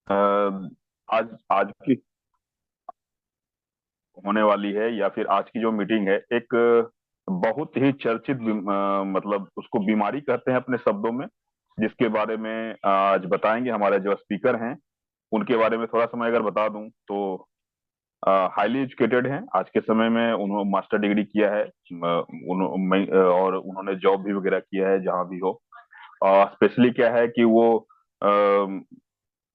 अ, आज आज की होने वाली है या फिर आज की जो मीटिंग है, एक बहुत ही चर्चित मतलब उसको बीमारी कहते हैं अपने शब्दों में, जिसके बारे में आज बताएंगे हमारे जो स्पीकर हैं। उनके बारे में थोड़ा सा मैं अगर बता दूं तो हाईली एजुकेटेड हैं आज के समय में। उन्होंने मास्टर डिग्री किया है, और उन्होंने जॉब भी वगैरह किया है जहां भी हो। स्पेशली क्या है कि वो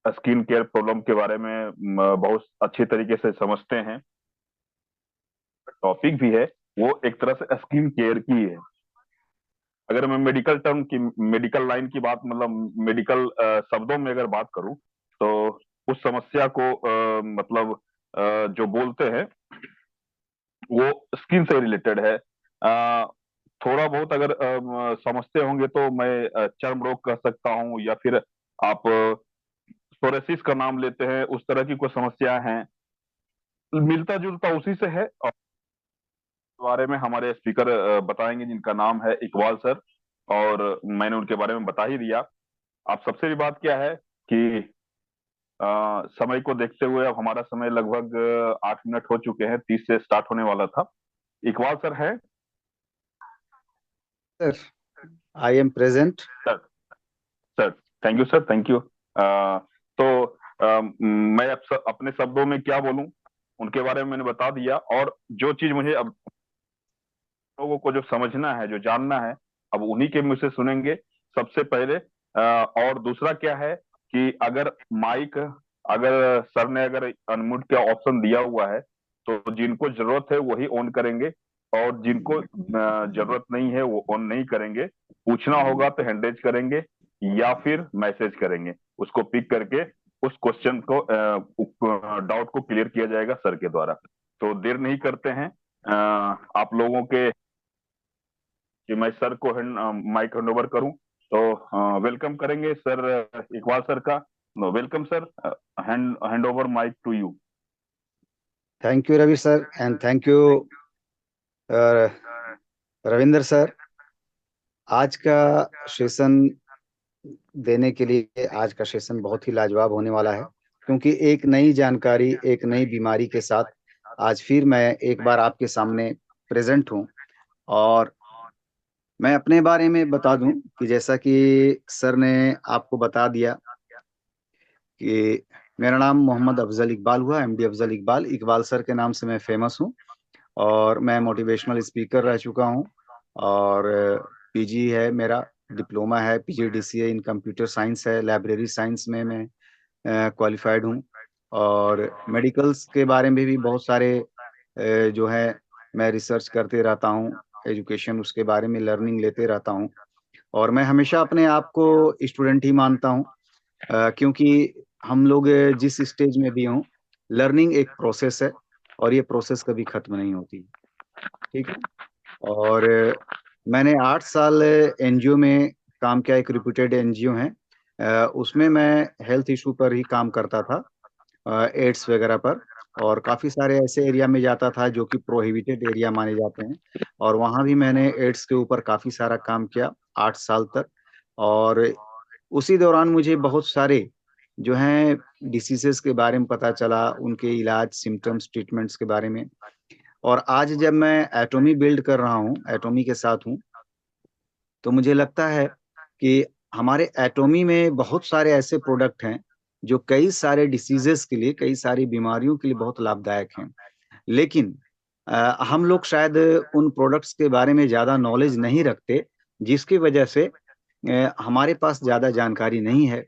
स्किन केयर प्रॉब्लम के बारे में बहुत अच्छी तरीके से समझते हैं। टॉपिक भी है वो एक तरह से स्किन केयर की है। अगर मैं मेडिकल टर्म की, मेडिकल लाइन की बात, मतलब मेडिकल शब्दों में अगर बात करूं तो उस समस्या को मतलब जो बोलते हैं वो स्किन से रिलेटेड है। थोड़ा बहुत अगर समझते होंगे तो मैं चर्म रोग कह सकता हूँ, या फिर आप सोरेसिस का नाम लेते हैं, उस तरह की कोई समस्या है, मिलता जुलता उसी से है। और इस बारे में हमारे स्पीकर बताएंगे, जिनका नाम है इकबाल सर। और मैंने उनके बारे में बता ही दिया। आप सबसे भी बात क्या है कि समय को देखते हुए अब हमारा समय लगभग 8 मिनट हो चुके हैं, 30 से स्टार्ट होने वाला था। इकबाल सर है? Sir, I am present. Sir, sir, thank you sir, thank you. तो मैं अब अपने शब्दों में क्या बोलूं, उनके बारे में मैंने बता दिया। और जो चीज मुझे अब लोगों को जो समझना है, जो जानना है, अब उन्हीं के मुंह से सुनेंगे सबसे पहले। और दूसरा क्या है कि अगर माइक, अगर सर ने अगर अनम्यूट का ऑप्शन दिया हुआ है तो जिनको जरूरत है वही ऑन करेंगे, और जिनको जरूरत नहीं है वो ऑन नहीं करेंगे। पूछना होगा तो हैंड रेज करेंगे या फिर मैसेज करेंगे, उसको पिक करके उस क्वेश्चन को, डाउट को क्लियर किया जाएगा सर के द्वारा। तो देर नहीं करते हैं। आप लोगों के कि मैं सर को माइक हैंड ओवर करूं, तो वेलकम करेंगे सर, इकबाल सर का। Welcome sir, hand hand over mic to you. Thank you, Ravi sir, and thank you, uh, Ravinder sir. आज का सेशन देने के लिए आज का सेशन बहुत ही लाजवाब होने वाला है, क्योंकि एक नई जानकारी, एक नई बीमारी के साथ आज फिर मैं एक बार आपके सामने प्रेजेंट हूँ। और मैं अपने बारे में बता दूं कि जैसा कि सर ने आपको बता दिया कि मेरा नाम मोहम्मद अफजल इकबाल हुआ, एमडी अफजल इकबाल। इकबाल सर के नाम से मैं फेमस हूँ, और मैं मोटिवेशनल स्पीकर रह चुका हूँ। और पीजी है मेरा, डिप्लोमा है, पीजीडीसीए इन कंप्यूटर साइंस है, लाइब्रेरी साइंस में मैं क्वालिफाइड हूँ। और मेडिकल्स के बारे में भी बहुत सारे जो है मैं रिसर्च करते रहता हूँ, एजुकेशन उसके बारे में लर्निंग लेते रहता हूँ। और मैं हमेशा अपने आप को स्टूडेंट ही मानता हूँ, क्योंकि हम लोग जिस स्टेज में भी हों, लर्निंग एक प्रोसेस है, और ये प्रोसेस कभी खत्म नहीं होती। ठीक है। और मैंने 8 साल एनजीओ में काम किया, एक रिप्यूटेड एनजीओ है। उसमें मैं हेल्थ इशू पर ही काम करता था, एड्स वगैरह पर। और काफी सारे ऐसे एरिया में जाता था जो कि प्रोहिबिटेड एरिया माने जाते हैं, और वहां भी मैंने एड्स के ऊपर काफी सारा काम किया 8 साल तक। और उसी दौरान मुझे बहुत सारे जो हैं डिसीजेस के बारे में पता चला, उनके इलाज, सिम्टम्स, ट्रीटमेंट्स के बारे में। और आज जब मैं एटॉमी बिल्ड कर रहा हूँ, एटॉमी के साथ हूँ, तो मुझे लगता है कि हमारे एटॉमी में बहुत सारे ऐसे प्रोडक्ट हैं जो कई सारे डिसीजेस के लिए, कई सारी बीमारियों के लिए बहुत लाभदायक हैं। लेकिन हम लोग शायद उन प्रोडक्ट्स के बारे में ज़्यादा नॉलेज नहीं रखते, जिसकी वजह से हमारे पास ज़्यादा जानकारी नहीं है।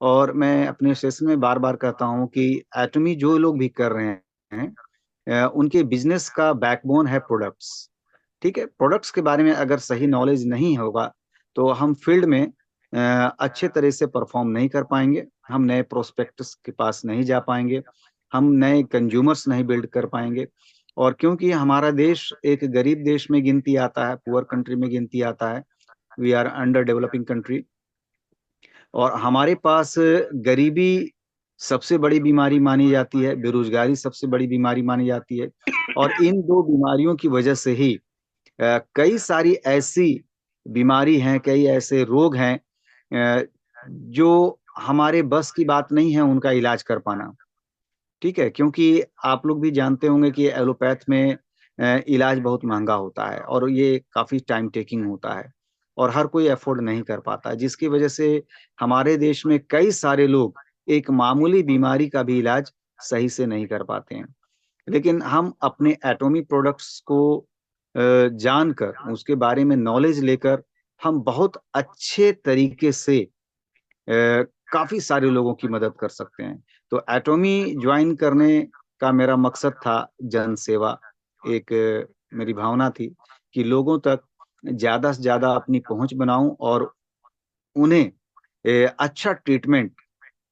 और मैं अपने सेशन में बार बार कहता हूँ कि एटॉमी जो लोग भी कर रहे हैं, उनके बिजनेस का बैकबोन है प्रोडक्ट्स। ठीक है। प्रोडक्ट्स के बारे में अगर सही नॉलेज नहीं होगा तो हम फील्ड में अच्छे तरह से परफॉर्म नहीं कर पाएंगे, हम नए प्रोस्पेक्ट्स के पास नहीं जा पाएंगे, हम नए कंज्यूमर्स नहीं बिल्ड कर पाएंगे। और क्योंकि हमारा देश एक गरीब देश में गिनती आता है, पुअर कंट्री में गिनती आता है, we are under developing country. और हमारे पास गरीबी सबसे बड़ी बीमारी मानी जाती है, बेरोजगारी सबसे बड़ी बीमारी मानी जाती है। और इन दो बीमारियों की वजह से ही कई सारी ऐसी बीमारी हैं, कई ऐसे रोग हैं जो हमारे बस की बात नहीं है उनका इलाज कर पाना, ठीक है, क्योंकि आप लोग भी जानते होंगे कि एलोपैथ में इलाज बहुत महंगा होता है और ये काफी टाइम टेकिंग होता है और हर कोई अफोर्ड नहीं कर पाता, जिसकी वजह से हमारे देश में कई सारे लोग एक मामूली बीमारी का भी इलाज सही से नहीं कर पाते हैं। लेकिन हम अपने एटॉमी प्रोडक्ट्स को जानकर, उसके बारे में नॉलेज लेकर, हम बहुत अच्छे तरीके से काफी सारे लोगों की मदद कर सकते हैं। तो एटॉमी ज्वाइन करने का मेरा मकसद था जन सेवा। एक मेरी भावना थी कि लोगों तक ज्यादा से ज्यादा अपनी पहुंच बनाऊं और उन्हें अच्छा ट्रीटमेंट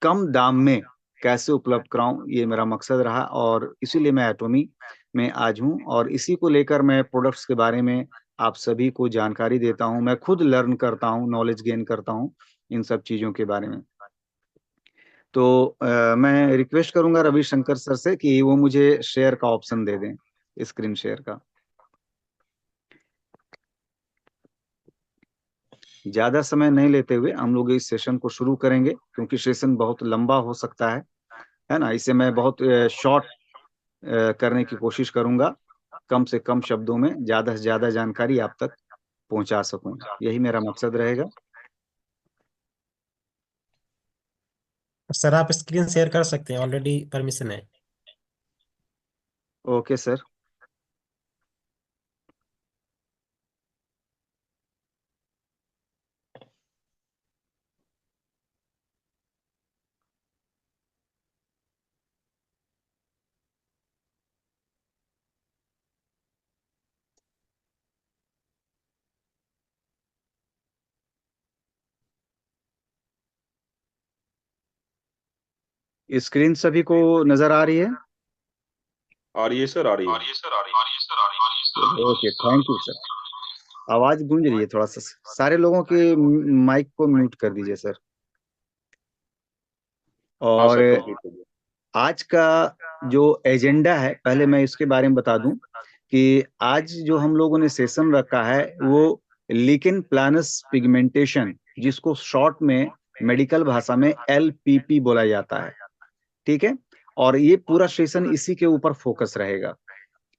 कम दाम में कैसे उपलब्ध कराऊं, ये मेरा मकसद रहा और इसीलिए मैं एटॉमी में आज हूं और इसी को लेकर मैं प्रोडक्ट्स के बारे में आप सभी को जानकारी देता हूं। मैं खुद लर्न करता हूं, नॉलेज गेन करता हूं इन सब चीजों के बारे में। तो मैं रिक्वेस्ट करूंगा रविशंकर सर से कि वो मुझे शेयर का ऑप्शन दे दें, स्क्रीन शेयर का। ज्यादा समय नहीं लेते हुए हम लोग इस सेशन को शुरू करेंगे, क्योंकि सेशन बहुत लंबा हो सकता है ना। इसे मैं बहुत शॉर्ट करने की कोशिश करूंगा, कम से कम शब्दों में ज्यादा से ज्यादा जानकारी आप तक पहुंचा सकूं, यही मेरा मकसद रहेगा। सर आप स्क्रीन शेयर कर सकते हैं, ऑलरेडी परमिशन है। Okay sir. स्क्रीन सभी को नजर आ रही है? आ रही है सर, आ रही है। Okay, thank you sir. आवाज गूंज रही है थोड़ा सा, सारे लोगों के माइक को म्यूट कर दीजिए सर। हाँ और सर, कंप्लीट हो गया। आज का जो एजेंडा है, पहले मैं इसके बारे में बता दूं कि आज जो हम लोगों ने सेशन रखा है वो लिकेन प्लानस पिगमेंटेशन, जिसको शॉर्ट में मेडिकल भाषा में एलपीपी बोला जाता है, ठीक है। और ये पूरा सेशन इसी के ऊपर फोकस रहेगा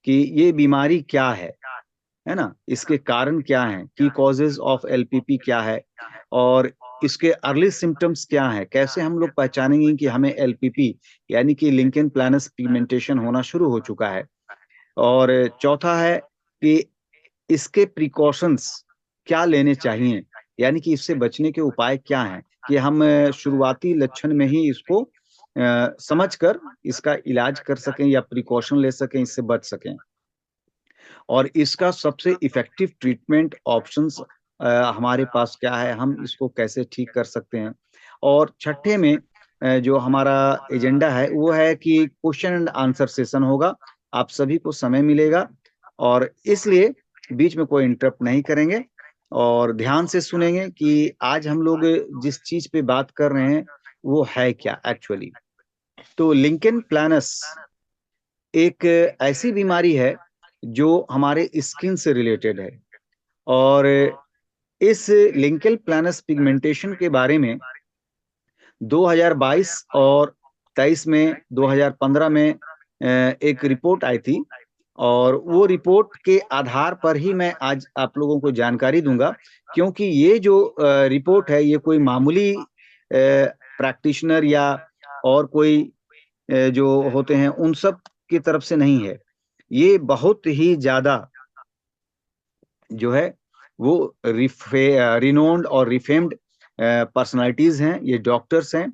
कि ये बीमारी क्या है ना, इसके कारण क्या हैं, की कॉजेज ऑफ एलपीपी क्या है और इसके अर्ली सिम्टम्स क्या हैं, कैसे हम लोग पहचानेंगे कि हमें एलपीपी यानी कि लिंकन प्लानस पिगमेंटेशन होना शुरू हो चुका है। और चौथा है कि इसके प्रिकॉशंस क्या लेने चाहिए, यानी कि इससे बचने के उपाय क्या हैं, कि हम शुरुआती लक्षण में ही इसको समझकर इसका इलाज कर सकें या प्रिकॉशन ले सकें, इससे बच सकें। और इसका सबसे इफेक्टिव ट्रीटमेंट ऑप्शंस हमारे पास क्या है, हम इसको कैसे ठीक कर सकते हैं। और छठे में जो हमारा एजेंडा है वो है कि क्वेश्चन एंड आंसर सेशन होगा, आप सभी को समय मिलेगा और इसलिए बीच में कोई इंटरप्ट नहीं करेंगे और ध्यान से सुनेंगे कि आज हम लोग जिस चीज पे बात कर रहे हैं वो है क्या एक्चुअली। तो लिंकन प्लानस एक ऐसी बीमारी है जो हमारे स्किन से रिलेटेड है और इस लिंकन प्लानस पिगमेंटेशन के बारे में 2022 और 23 में 2015 में एक रिपोर्ट आई थी और वो रिपोर्ट के आधार पर ही मैं आज आप लोगों को जानकारी दूंगा, क्योंकि ये जो रिपोर्ट है ये कोई मामूली प्रैक्टिशनर या और कोई जो होते हैं उन सब की तरफ से नहीं है। ये बहुत ही ज्यादा जो है वो रिनोन्ड और रिफेम्ड पर्सनालिटीज हैं, ये डॉक्टर्स हैं,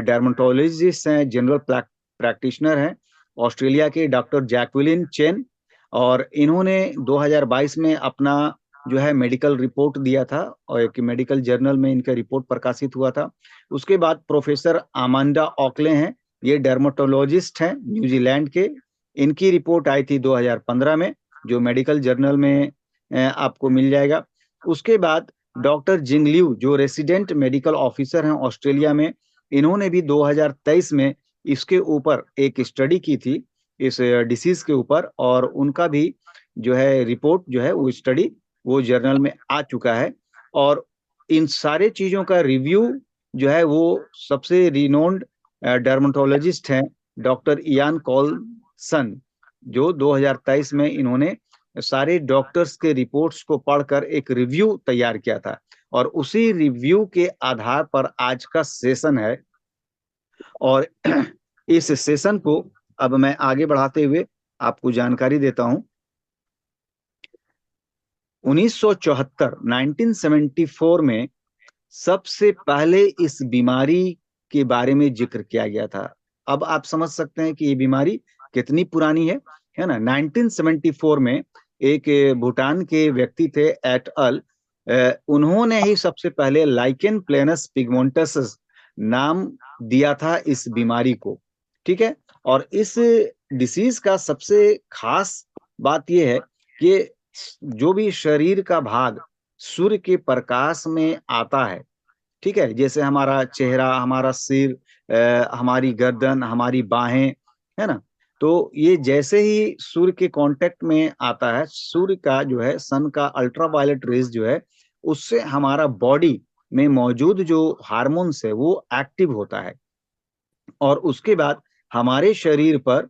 डर्मेटोलॉजिस्ट हैं, जनरल प्रैक्टिशनर हैं, ऑस्ट्रेलिया के डॉक्टर जैक्विलिन चेन। और इन्होंने 2022 में अपना जो है मेडिकल रिपोर्ट दिया था और एक मेडिकल जर्नल में इनका रिपोर्ट प्रकाशित हुआ था। उसके बाद प्रोफेसर आमांडा ऑकले हैं, ये डर्मेटोलॉजिस्ट हैं न्यूजीलैंड के, इनकी रिपोर्ट आई थी 2015 में जो मेडिकल जर्नल में आपको मिल जाएगा। उसके बाद डॉक्टर जिंगलिू जो रेसिडेंट मेडिकल ऑफिसर हैं ऑस्ट्रेलिया में, इन्होंने भी 2023 में इसके ऊपर एक स्टडी की थी इस डिसीज के ऊपर और उनका भी जो है रिपोर्ट जो है वो स्टडी वो जर्नल में आ चुका है। और इन सारे चीजों का रिव्यू जो है वो सबसे रिनोन्ड डर्मेटोलॉजिस्ट हैं, डॉक्टर इयान कॉल्सन, जो 2023 में इन्होंने सारे डॉक्टर्स के रिपोर्ट्स को पढ़कर एक रिव्यू तैयार किया था, और उसी रिव्यू के आधार पर आज का सेशन है। और इस सेशन को अब मैं आगे बढ़ाते हुए आपको जानकारी देता हूं। 1974 में सबसे पहले इस बीमारी के बारे में जिक्र किया गया था। अब आप समझ सकते हैं कि ये बीमारी कितनी पुरानी है ना। 1974 में एक भूटान के व्यक्ति थे एट अल, उन्होंने ही सबसे पहले लाइकेन प्लेनस पिगमेंटोसस नाम दिया था इस बीमारी को, ठीक है। और इस डिसीज का सबसे खास बात यह है कि जो भी शरीर का भाग सूर्य के प्रकाश में आता है, ठीक है, जैसे हमारा चेहरा, हमारा सिर, हमारी गर्दन, हमारी बाहें, है ना, तो ये जैसे ही सूर्य के कांटेक्ट में आता है, सूर्य का जो है सन का अल्ट्रावायलेट रेज जो है, उससे हमारा बॉडी में मौजूद जो हार्मोन्स है वो एक्टिव होता है, और उसके बाद हमारे शरीर पर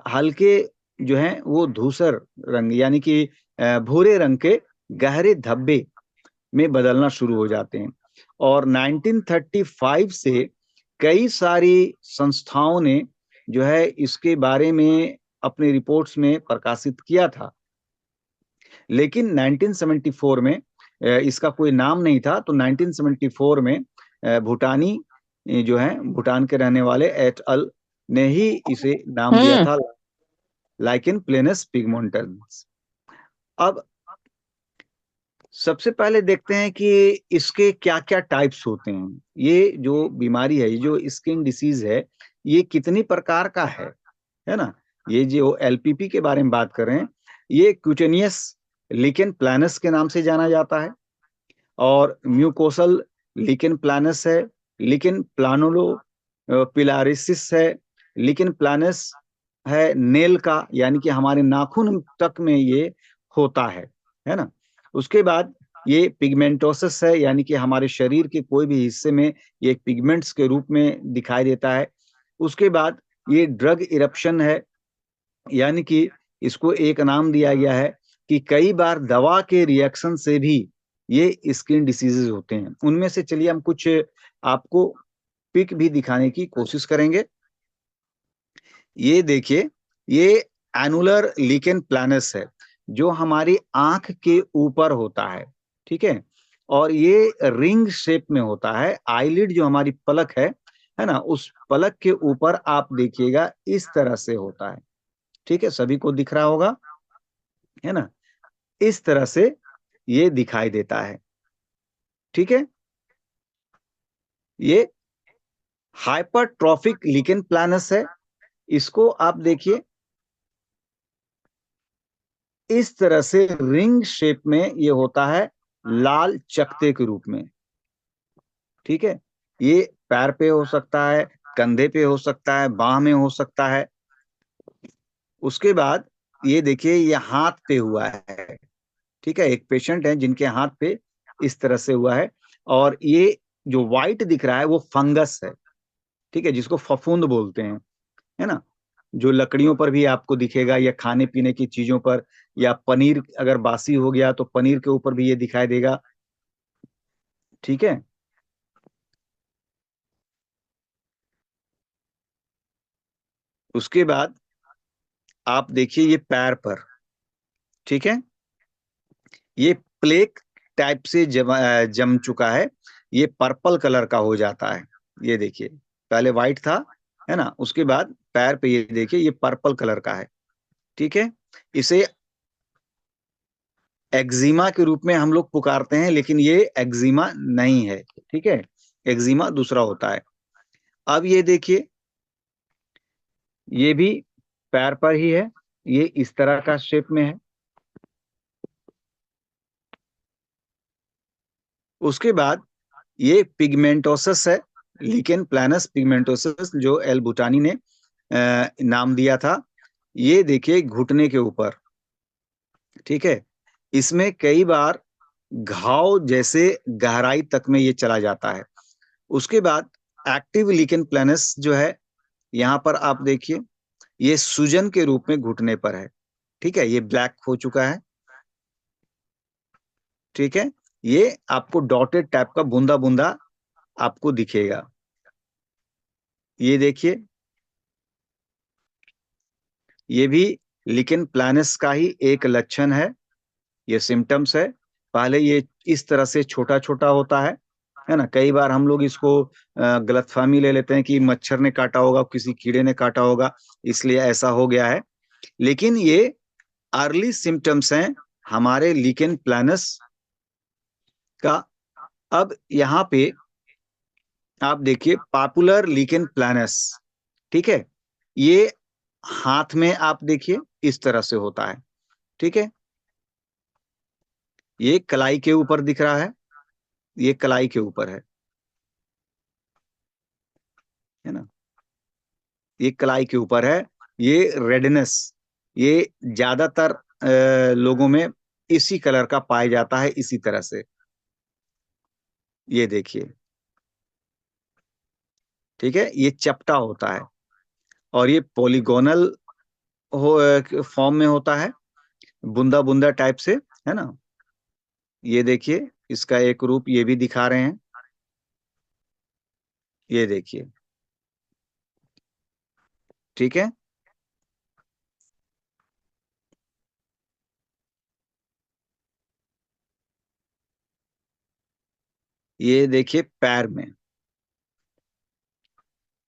हल्के जो है वो धूसर रंग यानी कि भूरे रंग के गहरे धब्बे में बदलना शुरू हो जाते हैं। और 1935 से कई सारी संस्थाओं ने जो है इसके बारे में अपनी रिपोर्ट्स में प्रकाशित किया था, लेकिन 1974 में इसका कोई नाम नहीं था। तो 1974 में भूटानी जो है, भूटान के रहने वाले एट अल ने ही इसे नाम दिया था लाइकेन प्लेनस पिगमेंटस। अब सबसे पहले देखते हैं कि इसके क्या क्या टाइप्स होते हैं। ये जो बीमारी है, ये जो स्किन डिसीज है, ये कितनी प्रकार का है ना। ये जो एलपीपी के बारे में बात कर रहे हैं, ये क्यूटेनियस लिकेन प्लानस के नाम से जाना जाता है, और म्यूकोसल लिकेन प्लानस है, लिकेन प्लानुलो पिलारिसिस है, लिकेन प्लानस है नेल का, यानी कि हमारे नाखून तक में ये होता है ना। उसके बाद ये पिगमेंटोसिस है, यानी कि हमारे शरीर के कोई भी हिस्से में ये पिगमेंट्स के रूप में दिखाई देता है। उसके बाद ये ड्रग इरप्शन है, यानी कि इसको एक नाम दिया गया है कि कई बार दवा के रिएक्शन से भी ये स्किन डिसीजेज होते हैं। उनमें से चलिए हम कुछ आपको पिक भी दिखाने की कोशिश करेंगे। ये देखिए, ये एनुलर लिकेन प्लानस है, जो हमारी आंख के ऊपर होता है, ठीक है, और ये रिंग शेप में होता है। आईलिड जो हमारी पलक है ना, उस पलक के ऊपर आप देखिएगा इस तरह से होता है, ठीक है, सभी को दिख रहा होगा, है ना, इस तरह से ये दिखाई देता है, ठीक है। ये हाइपरट्रॉफिक लिकेन प्लानस है, इसको आप देखिए इस तरह से रिंग शेप में ये होता है, लाल चकते के रूप में, ठीक है। ये पैर पे हो सकता है, कंधे पे हो सकता है, बाह में हो सकता है। उसके बाद ये देखिए, ये हाथ पे हुआ है, ठीक है, एक पेशेंट है जिनके हाथ पे इस तरह से हुआ है, और ये जो व्हाइट दिख रहा है वो फंगस है, ठीक है, जिसको फफूंद बोलते हैं, है ना, जो लकड़ियों पर भी आपको दिखेगा, या खाने पीने की चीजों पर, या पनीर अगर बासी हो गया तो पनीर के ऊपर भी ये दिखाई देगा, ठीक है। उसके बाद आप देखिए ये पैर पर, ठीक है, ये प्लेक टाइप से जम चुका है, ये पर्पल कलर का हो जाता है। ये देखिए, पहले व्हाइट था, है ना, उसके बाद पैर पे ये देखिए ये पर्पल कलर का है, ठीक है। इसे एक्जिमा के रूप में हम लोग पुकारते हैं, लेकिन ये एक्जिमा नहीं है, ठीक है, एक्जिमा दूसरा होता है। अब ये देखिए, ये भी पैर पर ही है, ये इस तरह का शेप में है। उसके बाद ये पिगमेंटोसिस है, लिकेन प्लानस पिगमेंटोसिस, जो एल बुटानी ने नाम दिया था। ये देखिए घुटने के ऊपर, ठीक है, इसमें कई बार घाव जैसे गहराई तक में ये चला जाता है, उसके बाद एक्टिव लीकेन प्लानस जो है, यहाँ पर आप देखिए ये सूजन के रूप में घुटने पर है। ठीक है, ये ब्लैक हो चुका है। ठीक है, ये आपको डॉटेड टाइप का बूंदा बूंदा आपको दिखेगा। ये देखिए, ये भी लीकेन प्लानस का ही एक लक्षण है, ये सिम्टम्स है। पहले ये इस तरह से छोटा छोटा होता है ना। कई बार हम लोग इसको गलतफहमी ले लेते हैं कि मच्छर ने काटा होगा, किसी कीड़े ने काटा होगा, इसलिए ऐसा हो गया है। लेकिन ये अर्ली सिम्टम्स हैं हमारे लीकेन प्लानस का। अब यहाँ पे आप देखिए पॉपुलर लीकेन प्लानस। ठीक है, ये हाथ में आप देखिए इस तरह से होता है। ठीक है, ये कलाई के ऊपर दिख रहा है, ये कलाई के ऊपर है ना, ये कलाई के ऊपर है। ये रेडनेस, ये ज्यादातर लोगों में इसी कलर का पाया जाता है, इसी तरह से। ये देखिए, ठीक है, ये चपटा होता है और ये पॉलीगोनल फॉर्म में होता है, बूंदा बूंदा टाइप से, है ना। ये देखिए, इसका एक रूप ये भी दिखा रहे हैं। ये देखिए, ठीक है। ये देखिए पैर में,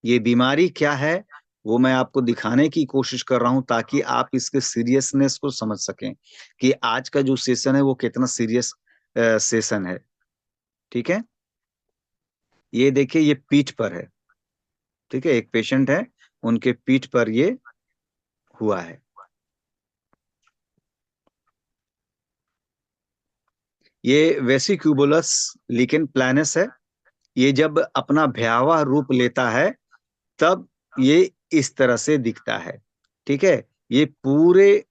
ये बीमारी क्या है वो मैं आपको दिखाने की कोशिश कर रहा हूं, ताकि आप इसके सीरियसनेस को समझ सकें कि आज का जो सेशन है वो कितना सीरियस सेशन है। ठीक है, ये देखिए, ये पीठ पर है। ठीक है, एक पेशेंट है, उनके पीठ पर ये हुआ है। ये वेसिक्यूबुलस लीकेन प्लानस है। ये जब अपना भयावह रूप लेता है तब ये इस तरह से दिखता है। ठीक है, ये पूरे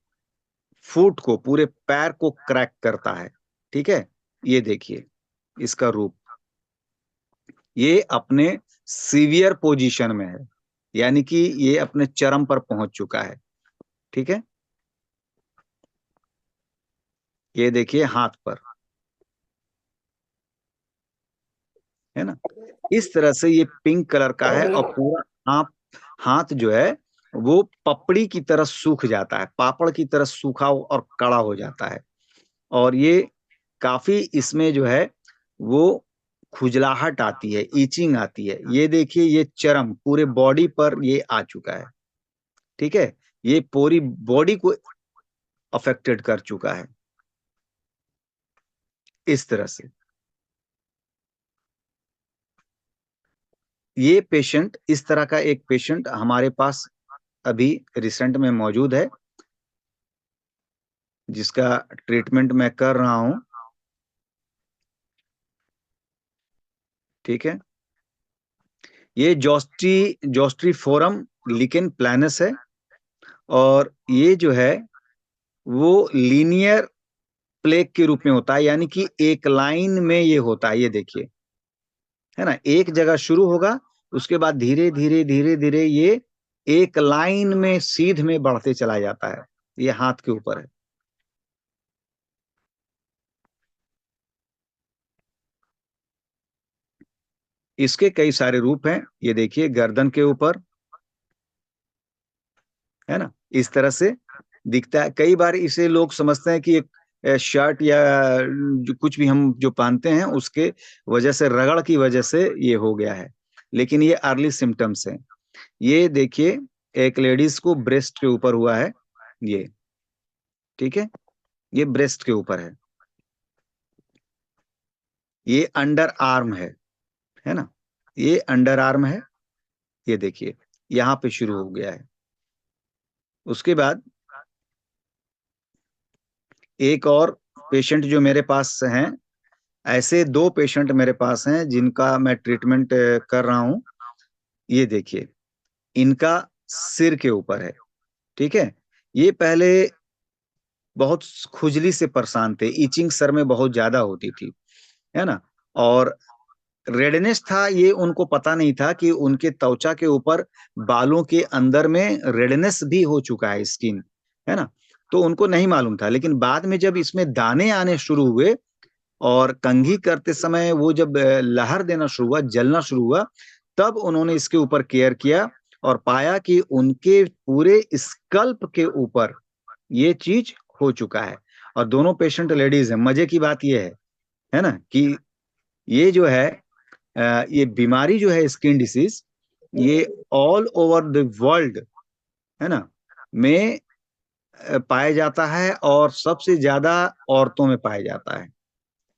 फुट को, पूरे पैर को क्रैक करता है। ठीक है, ये देखिए इसका रूप, ये अपने सीवियर पोजीशन में है, यानी कि ये अपने चरम पर पहुंच चुका है। ठीक है, ये देखिए हाथ पर, है ना, इस तरह से ये पिंक कलर का है और पूरा हाथ, हाथ जो है वो पपड़ी की तरह सूख जाता है, पापड़ की तरह सूखा और कड़ा हो जाता है। और ये काफी इसमें जो है वो खुजलाहट आती है, ईचिंग आती है। ये देखिए, ये चरम पूरे बॉडी पर ये आ चुका है। ठीक है, ये पूरी बॉडी को अफेक्टेड कर चुका है इस तरह से। ये पेशेंट, इस तरह का एक पेशेंट हमारे पास अभी रिसेंट में मौजूद है, जिसका ट्रीटमेंट मैं कर रहा हूं। ठीक है, ये जोस्ट्रीफोरम लीकेन प्लानस है और ये जो है वो लीनियर प्लेग के रूप में होता है, यानी कि एक लाइन में ये होता है। ये देखिए, है ना, एक जगह शुरू होगा, उसके बाद धीरे धीरे धीरे धीरे ये एक लाइन में सीध में बढ़ते चला जाता है। ये हाथ के ऊपर है। इसके कई सारे रूप हैं। ये देखिए गर्दन के ऊपर, है ना, इस तरह से दिखता है। कई बार इसे लोग समझते हैं कि एक शर्ट या जो कुछ भी हम जो पहनते हैं उसके वजह से, रगड़ की वजह से ये हो गया है, लेकिन ये अर्ली सिम्टम्स हैं। ये देखिए, एक लेडीज को ब्रेस्ट के ऊपर हुआ है ये। ठीक है, ये ब्रेस्ट के ऊपर है। ये अंडर आर्म है ना, ये अंडर आर्म है। ये देखिए यहाँ पे शुरू हो गया है। उसके बाद एक और पेशेंट जो मेरे पास हैं, ऐसे दो पेशेंट मेरे पास हैं जिनका मैं ट्रीटमेंट कर रहा हूं। ये देखिए, इनका सिर के ऊपर है। ठीक है, ये पहले बहुत खुजली से परेशान थे, इचिंग सर में बहुत ज्यादा होती थी, है ना। और रेडनेस था, ये उनको पता नहीं था कि उनके त्वचा के ऊपर बालों के अंदर में रेडनेस भी हो चुका है, स्किन, है ना। तो उनको नहीं मालूम था, लेकिन बाद में जब इसमें दाने आने शुरू हुए और कंघी करते समय वो जब लहर देना शुरू हुआ, जलना शुरू हुआ, तब उन्होंने इसके ऊपर केयर किया और पाया कि उनके पूरे स्कल्प के ऊपर ये चीज हो चुका है। और दोनों पेशेंट लेडीज हैं। मजे की बात ये है ना, कि ये जो है ये बीमारी जो है स्किन डिसीज, ये ऑल ओवर द वर्ल्ड, है ना, में पाया जाता है और सबसे ज्यादा औरतों में पाया जाता है।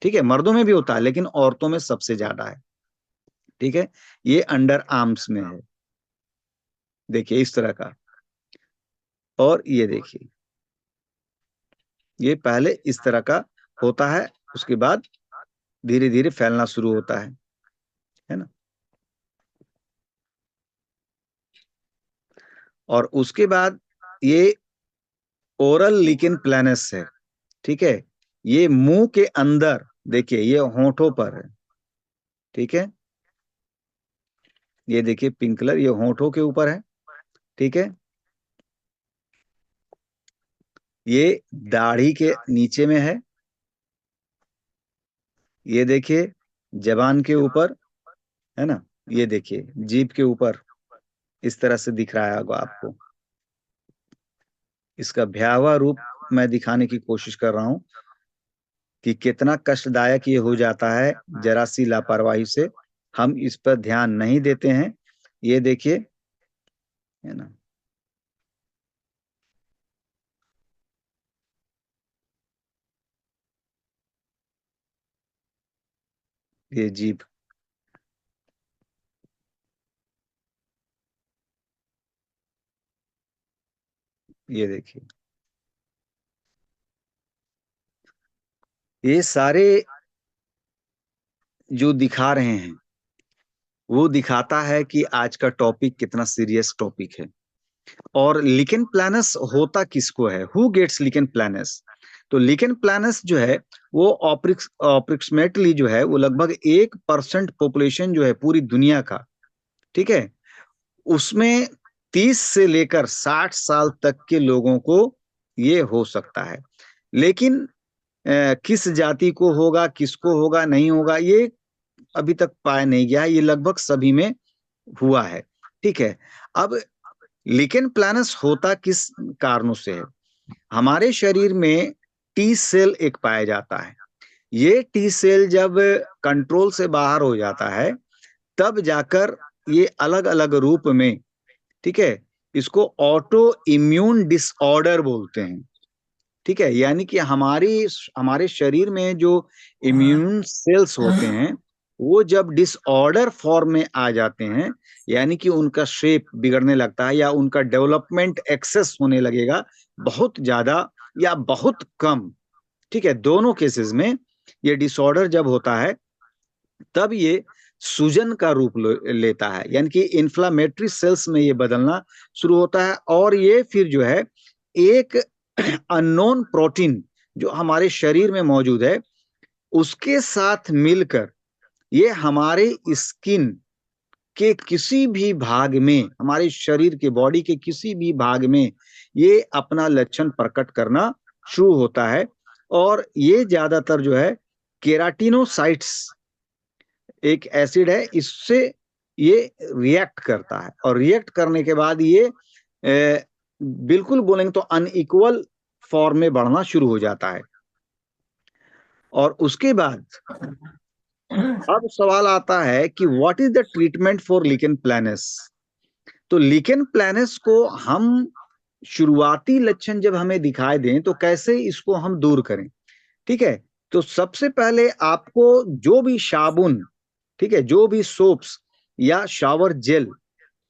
ठीक है, मर्दों में भी होता है लेकिन औरतों में सबसे ज्यादा है। ठीक है, ये अंडर आर्म्स में है, देखिए इस तरह का। और ये देखिए, ये पहले इस तरह का होता है, उसके बाद धीरे धीरे फैलना शुरू होता है ना। और उसके बाद ये ओरल लिकेन प्लानस है। ठीक है, ये मुंह के अंदर, देखिए ये होंठों पर है। ठीक है, ये देखिए पिंक कलर, ये होंठों के ऊपर है। ठीक है, ये दाढ़ी के नीचे में है। ये देखिए जबान के ऊपर, है ना। ये देखिए जीभ के ऊपर, इस तरह से दिख रहा होगा आपको। इसका भयावह रूप मैं दिखाने की कोशिश कर रहा हूं कि कितना कष्टदायक ये हो जाता है जरा सी लापरवाही से। हम इस पर ध्यान नहीं देते हैं। ये देखिए, है ना, ये जीभ, ये देखिए, ये सारे जो दिखा रहे हैं वो दिखाता है कि आज का टॉपिक कितना सीरियस टॉपिक है। और लिकेन प्लानस होता किसको है, हु गेट्स लिकेन प्लानस? तो लिकेन प्लानस जो है वो अप्रोक्सीमेटली जो है वो लगभग 1% पॉपुलेशन जो है पूरी दुनिया का, ठीक है, उसमें 30 से लेकर 60 साल तक के लोगों को ये हो सकता है। लेकिन किस जाति को होगा, किसको होगा, नहीं होगा, ये अभी तक पाया नहीं गया है। ये लगभग सभी में हुआ है। ठीक है, अब लिकेन प्लानस होता किस कारणों से है? हमारे शरीर में टी सेल एक पाया जाता है। ये टी सेल जब कंट्रोल से बाहर हो जाता है तब जाकर ये अलग अलग रूप में, ठीक है, इसको ऑटो इम्यून डिसऑर्डर बोलते हैं। ठीक है, यानी कि हमारे शरीर में जो इम्यून सेल्स होते हैं वो जब डिसऑर्डर फॉर्म में आ जाते हैं, यानी कि उनका शेप बिगड़ने लगता है या उनका डेवलपमेंट एक्सेस होने लगेगा, बहुत ज्यादा या बहुत कम। ठीक है, दोनों केसेस में ये डिसऑर्डर जब होता है तब ये सूजन का रूप लेता है, यानी कि इन्फ्लामेटरी सेल्स में ये बदलना शुरू होता है। और ये फिर जो है एक अननोन प्रोटीन जो हमारे शरीर में मौजूद है उसके साथ मिलकर ये हमारे स्किन के किसी भी भाग में, हमारे शरीर के बॉडी के किसी भी भाग में ये अपना लक्षण प्रकट करना शुरू होता है। और ये ज्यादातर जो है केराटिनोसाइट्स एक एसिड है, इससे ये रिएक्ट करता है और रिएक्ट करने के बाद ये बिल्कुल बोलेंगे तो अनइक्वल फॉर्म में बढ़ना शुरू हो जाता है। और उसके बाद अब सवाल आता है कि what is the treatment for lichen planus? तो लिकेन प्लानस को हम शुरुआती लक्षण जब हमें दिखाई दें तो कैसे इसको हम दूर करें? ठीक है, तो सबसे पहले आपको जो भी साबुन, ठीक है, जो भी सोप्स या शावर जेल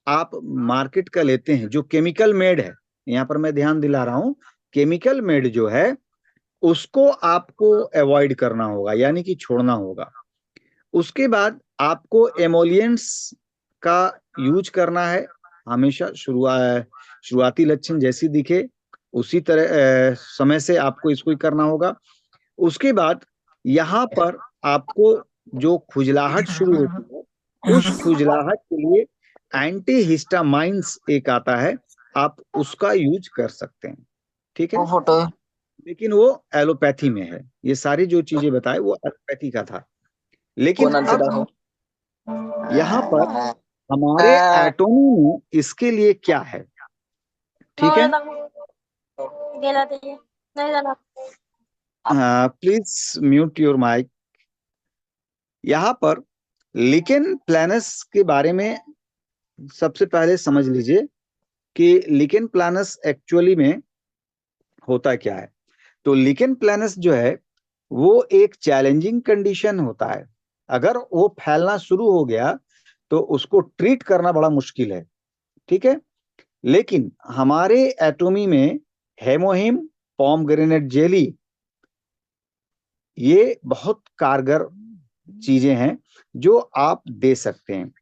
आप मार्केट का लेते हैं जो केमिकल मेड है, यहाँ पर मैं ध्यान दिला रहा हूं, केमिकल मेड जो है उसको आपको अवॉइड करना होगा, यानी कि छोड़ना होगा। उसके बाद आपको एमोलियंट्स का यूज करना है हमेशा। शुरुआती लक्षण जैसी दिखे उसी तरह समय से आपको इसको करना होगा। उसके बाद यहाँ पर आपको जो खुजलाहट शुरू होती है, उस खुजलाहट के लिए एंटी हिस्टामाइंस एक आता है, आप उसका यूज कर सकते हैं। ठीक है, वो फोटो लेकिन वो एलोपैथी में है। ये सारी जो चीजें बताए वो एलोपैथी का था। लेकिन कौन सा अब देखो। यहाँ पर हमारे एटॉमी में इसके लिए क्या है, ठीक है। Please mute your mic. यहाँ पर लिकेन प्लैनस के बारे में सबसे पहले समझ लीजिए कि लिकेन प्लैनस एक्चुअली में होता क्या है। तो लिकेन प्लैनस जो है वो एक चैलेंजिंग कंडीशन होता है। अगर वो फैलना शुरू हो गया तो उसको ट्रीट करना बड़ा मुश्किल है, ठीक है। लेकिन हमारे एटॉमी में हेमोहिम, पॉमग्रेनेट जेली, ये बहुत कारगर चीजें हैं जो आप दे सकते हैं।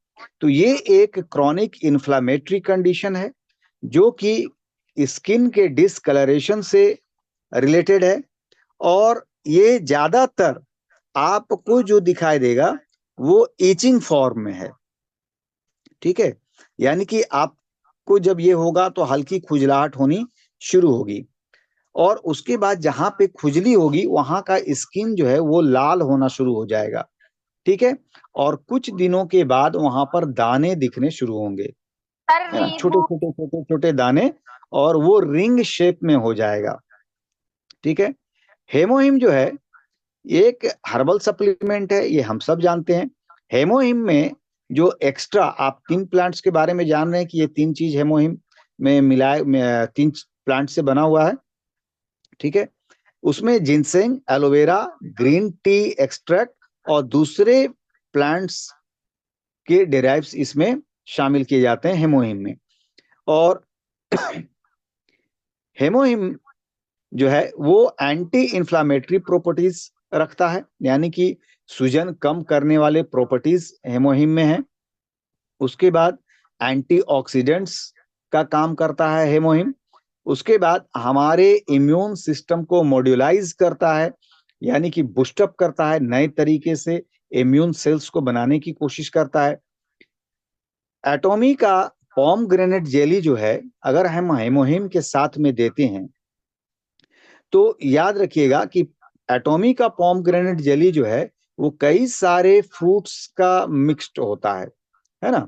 तो ये एक क्रॉनिक इन्फ्लामेटरी कंडीशन है जो कि स्किन के डिसकलरेशन से रिलेटेड है, और ये ज्यादातर आपको जो दिखाई देगा वो इचिंग फॉर्म में है, ठीक है। यानी कि आपको जब ये होगा तो हल्की खुजलाहट होनी शुरू होगी, और उसके बाद जहां पे खुजली होगी वहां का स्किन जो है वो लाल होना शुरू हो जाएगा, ठीक है। और कुछ दिनों के बाद वहां पर दाने दिखने शुरू होंगे, है ना, छोटे छोटे छोटे छोटे दाने, और वो रिंग शेप में हो जाएगा, ठीक है। हेमोहिम जो है एक हर्बल सप्लीमेंट है, ये हम सब जानते हैं। हेमोहिम में जो एक्स्ट्रा आप 3 प्लांट्स के बारे में जान रहे हैं कि ये 3 चीज हेमोहिम में मिलाए 3 प्लांट से बना हुआ है, ठीक है। उसमें ginseng, aloe vera, green tea extract और दूसरे प्लांट्स के डेराइव्स इसमें शामिल किए जाते हैं हेमोहिम में। और हेमोहिम जो है वो एंटी इंफ्लामेटरी प्रॉपर्टीज रखता है, यानी कि सूजन कम करने वाले प्रॉपर्टीज हेमोहिम में है। उसके बाद एंटीऑक्सीडेंट्स का काम करता है हेमोहिम। उसके बाद हमारे इम्यून सिस्टम को मॉड्यूलाइज करता है, यानी कि बूस्टअप करता है, नए तरीके से इम्यून सेल्स को बनाने की कोशिश करता है। एटॉमी का पॉमग्रेनेट जेली जो है अगर हम हेमोहिम के साथ में देते हैं तो याद रखिएगा कि एटॉमी का पॉमग्रेनेट जेली जो है वो कई सारे फ्रूट्स का मिक्स्ड होता है ना।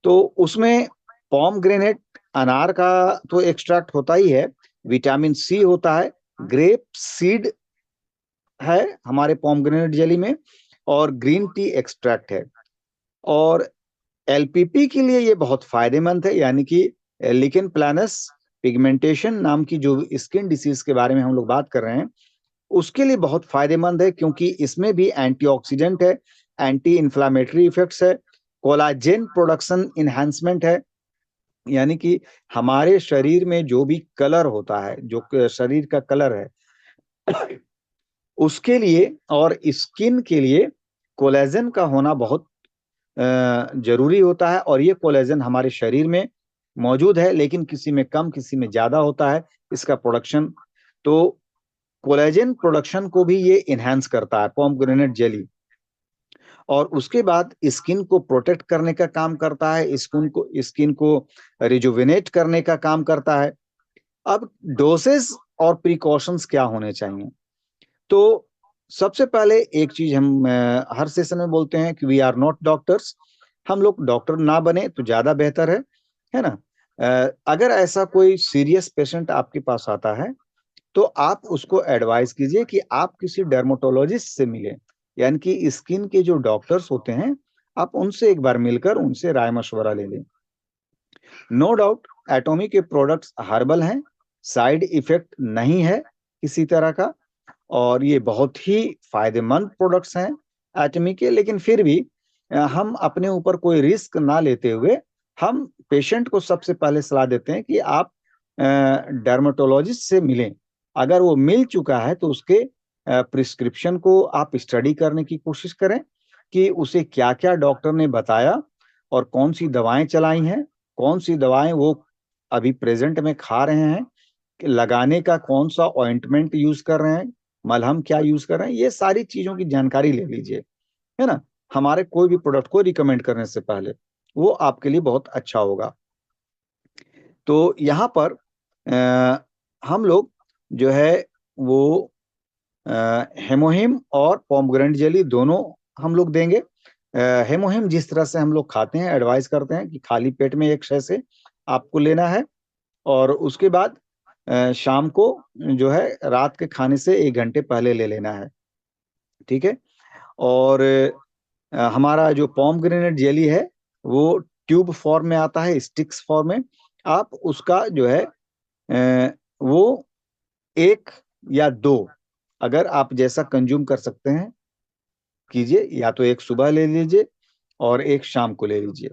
तो उसमें पॉमग्रेनेट, अनार का तो एक्सट्रैक्ट होता ही है, विटामिन सी होता है, ग्रेप सीड है हमारे पॉमग्रेनेट जेली में, और ग्रीन टी एक्सट्रैक्ट है। और एलपीपी के लिए ये बहुत फायदेमंद है, यानी कि लिकेन प्लैनस पिगमेंटेशन नाम की जो स्किन डिसीज के बारे में हम लोग बात कर रहे हैं उसके लिए बहुत फायदेमंद है, क्योंकि इसमें भी एंटीऑक्सीडेंट है, एंटी इंफ्लामेटरी इफेक्ट्स है, कोलाजेन प्रोडक्शन इनहेंसमेंट है, यानी कि हमारे शरीर में जो भी कलर होता है, जो शरीर का कलर है उसके लिए और स्किन के लिए कोलेजन का होना बहुत जरूरी होता है। और ये कोलेजन हमारे शरीर में मौजूद है, लेकिन किसी में कम किसी में ज्यादा होता है इसका प्रोडक्शन। तो कोलेजन प्रोडक्शन को भी ये इनहेंस करता है पॉमग्रेनेट जेली। और उसके बाद स्किन को प्रोटेक्ट करने का काम करता है, स्किन को रिजुविनेट करने का काम करता है। अब डोसेस और प्रिकॉशंस क्या होने चाहिए, तो सबसे पहले एक चीज हम हर सेशन में बोलते हैं कि वी आर नॉट डॉक्टर्स, हम लोग डॉक्टर ना बने तो ज्यादा बेहतर है ना। अगर ऐसा कोई सीरियस पेशेंट आपके पास आता है तो आप उसको एडवाइस कीजिए कि आप किसी डर्मेटोलॉजिस्ट से मिलें, यानी कि स्किन के जो डॉक्टर्स होते हैं आप उनसे एक बार मिलकर उनसे राय मशवरा ले लें। नो डाउट एटॉमी के प्रोडक्ट्स हर्बल हैं, साइड इफेक्ट नहीं है किसी तरह का, और ये बहुत ही फायदेमंद प्रोडक्ट्स हैं एटमी के। लेकिन फिर भी हम अपने ऊपर कोई रिस्क ना लेते हुए हम पेशेंट को सबसे पहले सलाह देते हैं कि आप डर्मेटोलॉजिस्ट से मिलें। अगर वो मिल चुका है तो उसके प्रिस्क्रिप्शन को आप स्टडी करने की कोशिश करें कि उसे क्या क्या डॉक्टर ने बताया और कौन सी दवाएं चलाई हैं, कौन सी दवाएं वो अभी प्रेजेंट में खा रहे हैं, लगाने का कौन सा ऑइंटमेंट यूज कर रहे हैं, मलहम क्या यूज कर रहे हैं, ये सारी चीजों की जानकारी ले लीजिए, है ना, हमारे कोई भी प्रोडक्ट को रिकमेंड करने से पहले, वो आपके लिए बहुत अच्छा होगा। तो यहाँ पर हम लोग जो है वो हेमोहिम और पोमग्रेनेट जेली दोनों हम लोग देंगे। हेमोहिम जिस तरह से हम लोग खाते हैं, एडवाइस करते हैं कि खाली पेट में एक शय से आपको लेना है, और उसके बाद शाम को जो है रात के खाने से 1 घंटे पहले ले लेना है, ठीक है। और हमारा जो पोमग्रेनेट जेली है वो ट्यूब फॉर्म में आता है, स्टिक्स फॉर्म में। आप उसका जो है वो 1 या 2, अगर आप जैसा कंज्यूम कर सकते हैं कीजिए, या तो एक सुबह ले लीजिए और एक शाम को ले लीजिए,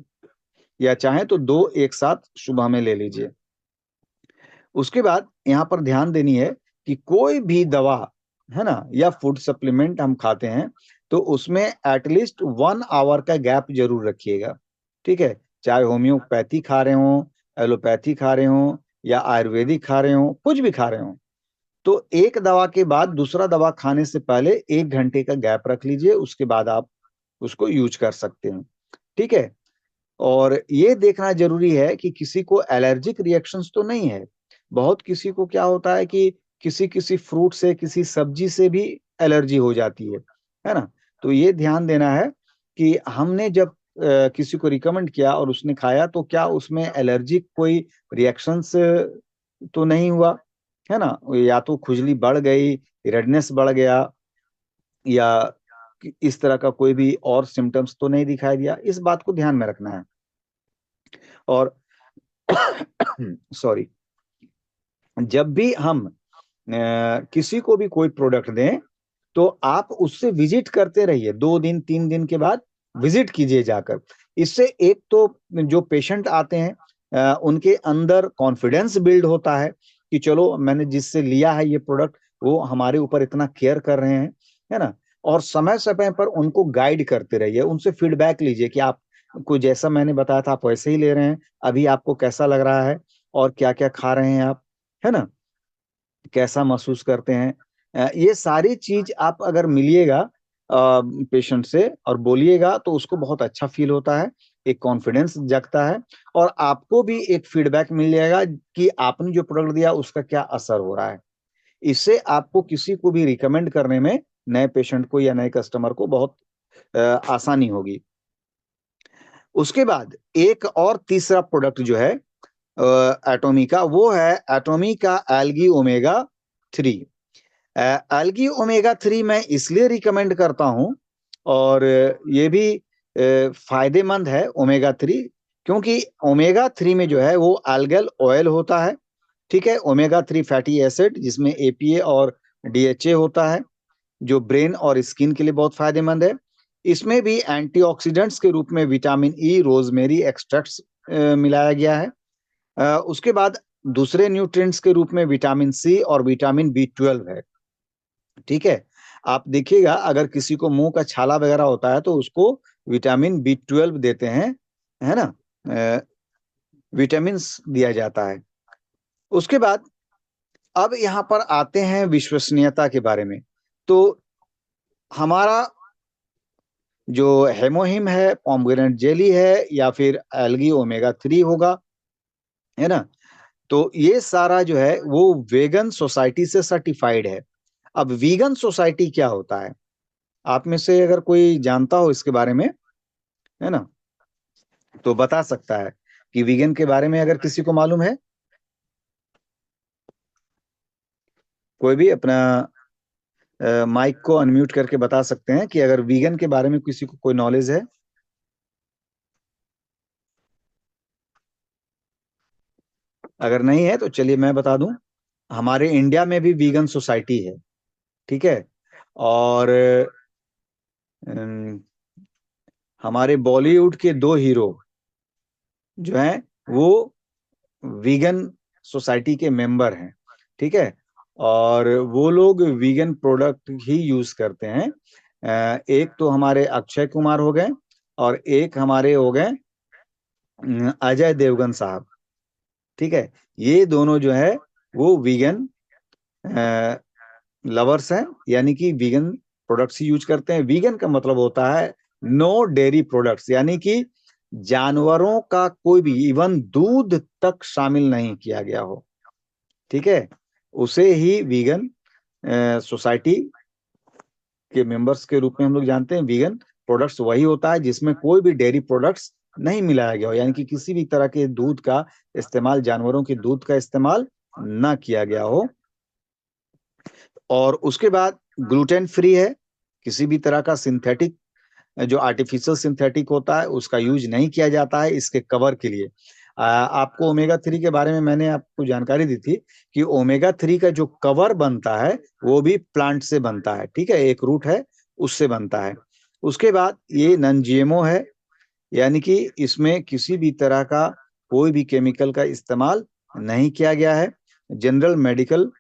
या चाहे तो 2 एक साथ सुबह में ले लीजिए। उसके बाद यहाँ पर ध्यान देनी है कि कोई भी दवा है ना या फूड सप्लीमेंट हम खाते हैं तो उसमें एटलीस्ट 1 आवर का गैप जरूर रखिएगा, ठीक है। चाहे होम्योपैथी खा रहे हो, एलोपैथी खा रहे हो, या आयुर्वेदिक खा रहे हो, कुछ भी खा रहे हो, तो एक दवा के बाद दूसरा दवा खाने से पहले 1 घंटे का गैप रख लीजिए, उसके बाद आप उसको यूज कर सकते हैं, ठीक है। और ये देखना जरूरी है कि किसी को एलर्जिक रिएक्शंस तो नहीं है। बहुत किसी को क्या होता है कि किसी किसी फ्रूट से, किसी सब्जी से भी एलर्जी हो जाती है ना। तो ये ध्यान देना है कि हमने जब किसी को रिकमेंड किया और उसने खाया तो क्या उसमें एलर्जिक कोई रिएक्शंस तो नहीं हुआ, है ना। या तो खुजली बढ़ गई, रेडनेस बढ़ गया, या इस तरह का कोई भी और सिम्टम्स तो नहीं दिखाई दिया, इस बात को ध्यान में रखना है। और सॉरी, जब भी हम किसी को भी कोई प्रोडक्ट दें तो आप उससे विजिट करते रहिए, 2 दिन 3 दिन के बाद विजिट कीजिए जाकर। इससे एक तो जो पेशेंट आते हैं उनके अंदर कॉन्फिडेंस बिल्ड होता है कि चलो मैंने जिससे लिया है ये प्रोडक्ट वो हमारे ऊपर इतना केयर कर रहे हैं, है ना। और समय समय पर उनको गाइड करते रहिए, उनसे फीडबैक लीजिए कि आप को जैसा मैंने बताया था आप वैसे ही ले रहे हैं, अभी आपको कैसा लग रहा है, और क्या क्या खा रहे हैं आप, है ना, कैसा महसूस करते हैं। ये सारी चीज आप अगर मिलिएगा पेशेंट से और बोलिएगा तो उसको बहुत अच्छा फील होता है, एक कॉन्फिडेंस जगता है, और आपको भी एक फीडबैक मिल जाएगा कि आपने जो प्रोडक्ट दिया उसका क्या असर हो रहा है। इससे आपको किसी को भी रिकमेंड करने में, नए पेशेंट को या नए कस्टमर को बहुत आसानी होगी। उसके बाद एक और तीसरा प्रोडक्ट जो है एटोमी का, वो है एटोमी का एल्गी ओमेगा 3। एल्गी ओमेगा 3 मैं इसलिए रिकमेंड करता हूं, और ये भी फायदेमंद है ओमेगा 3, क्योंकि ओमेगा 3 में जो है वो एल्गल ऑयल होता है, ठीक है। ओमेगा 3 फैटी एसिड जिसमें एपीए और डीएचए होता है, जो ब्रेन और स्किन के लिए बहुत फायदेमंद है। इसमें भी एंटीऑक्सीडेंट्स के रूप में विटामिन ई, रोजमेरी एक्सट्रैक्ट्स मिलाया गया है। उसके बाद दूसरे न्यूट्रिएंट्स के रूप में विटामिन सी और विटामिन बी 12 है, ठीक है। आप देखिएगा अगर किसी को मुंह का छाला वगैरह होता है तो उसको विटामिन बी 12 देते हैं, है ना, विटामिन दिया जाता है। उसके बाद अब यहाँ पर आते हैं विश्वसनीयता के बारे में। तो हमारा जो हेमोहिम है, पोमग्रेनेट जेली है, या फिर एल्गी ओमेगा 3 होगा, है ना, तो ये सारा जो है वो वेगन सोसाइटी से सर्टिफाइड है। अब वीगन सोसाइटी क्या होता है, आप में से अगर कोई जानता हो इसके बारे में, है ना, तो बता सकता है कि वीगन के बारे में अगर किसी को मालूम है, कोई भी अपना माइक को अनम्यूट करके बता सकते हैं कि अगर वीगन के बारे में किसी को कोई नॉलेज है। अगर नहीं है तो चलिए मैं बता दूं, हमारे इंडिया में भी वीगन सोसाइटी है, ठीक है। और अम, हमारे बॉलीवुड के 2 हीरो जो हैं वो वीगन सोसाइटी के मेंबर हैं, ठीक है। और वो लोग वीगन प्रोडक्ट ही यूज करते हैं। एक तो हमारे अक्षय कुमार हो गए, और एक हमारे हो गए अजय देवगन साहब, ठीक है। ये दोनों जो है वो वीगन लवर्स हैं, यानी कि वीगन प्रोडक्ट्स ही यूज करते हैं। वीगन का मतलब होता है नो डेयरी प्रोडक्ट्स, यानी कि जानवरों का कोई भी इवन दूध तक शामिल नहीं किया गया हो, ठीक है, उसे ही वीगन सोसाइटी के मेंबर्स के रूप में हम लोग जानते हैं। वीगन प्रोडक्ट्स वही होता है जिसमें कोई भी डेयरी प्रोडक्ट्स नहीं मिलाया गया हो, यानी कि किसी भी तरह के दूध का इस्तेमाल, जानवरों के दूध का इस्तेमाल ना किया गया हो। और उसके बाद ग्लूटेन फ्री है, किसी भी तरह का सिंथेटिक, जो आर्टिफिशियल सिंथेटिक होता है उसका यूज नहीं किया जाता है इसके कवर के लिए। आपको ओमेगा 3 के बारे में मैंने आपको जानकारी दी थी कि ओमेगा 3 का जो कवर बनता है वो भी प्लांट से बनता है, ठीक है, एक रूट है उससे बनता है। उसके बाद ये नॉन जीएमओ है, यानी कि इसमें किसी भी तरह का कोई भी केमिकल का इस्तेमाल नहीं किया गया है, जनरल मेडिकल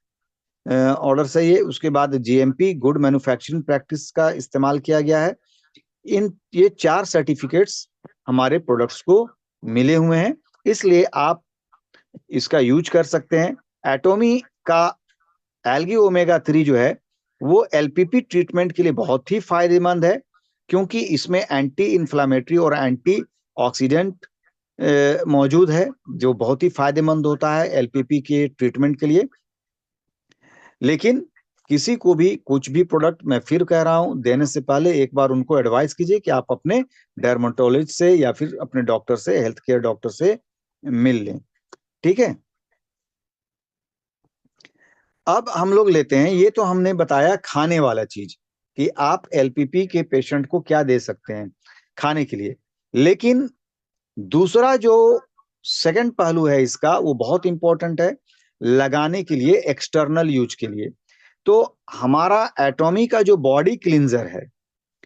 ऑर्डर से ये। उसके बाद जीएमपी, गुड मैन्युफैक्चरिंग प्रैक्टिस का इस्तेमाल किया गया है। ये 4 सर्टिफिकेट्स हमारे प्रोडक्ट्स को मिले हुए हैं, इसलिए आप इसका यूज कर सकते हैं। एटॉमी का एल्गी ओमेगा 3 जो है वो एलपीपी ट्रीटमेंट के लिए बहुत ही फायदेमंद है, क्योंकि इसमें एंटी इंफ्लामेटरी और एंटी ऑक्सीडेंट मौजूद है, जो बहुत ही फायदेमंद होता है एलपीपी के ट्रीटमेंट के लिए। लेकिन किसी को भी कुछ भी प्रोडक्ट, मैं फिर कह रहा हूं, देने से पहले एक बार उनको एडवाइस कीजिए कि आप अपने डर्मेटोलॉजिस्ट से या फिर अपने डॉक्टर से, हेल्थ केयर डॉक्टर से मिल लें, ठीक है। अब हम लोग लेते हैं, ये तो हमने बताया खाने वाला चीज कि आप एलपीपी के पेशेंट को क्या दे सकते हैं खाने के लिए। लेकिन दूसरा जो सेकंड पहलू है इसका, वो बहुत इंपॉर्टेंट है लगाने के लिए, एक्सटर्नल यूज के लिए। तो हमारा एटॉमी का जो बॉडी क्लींजर है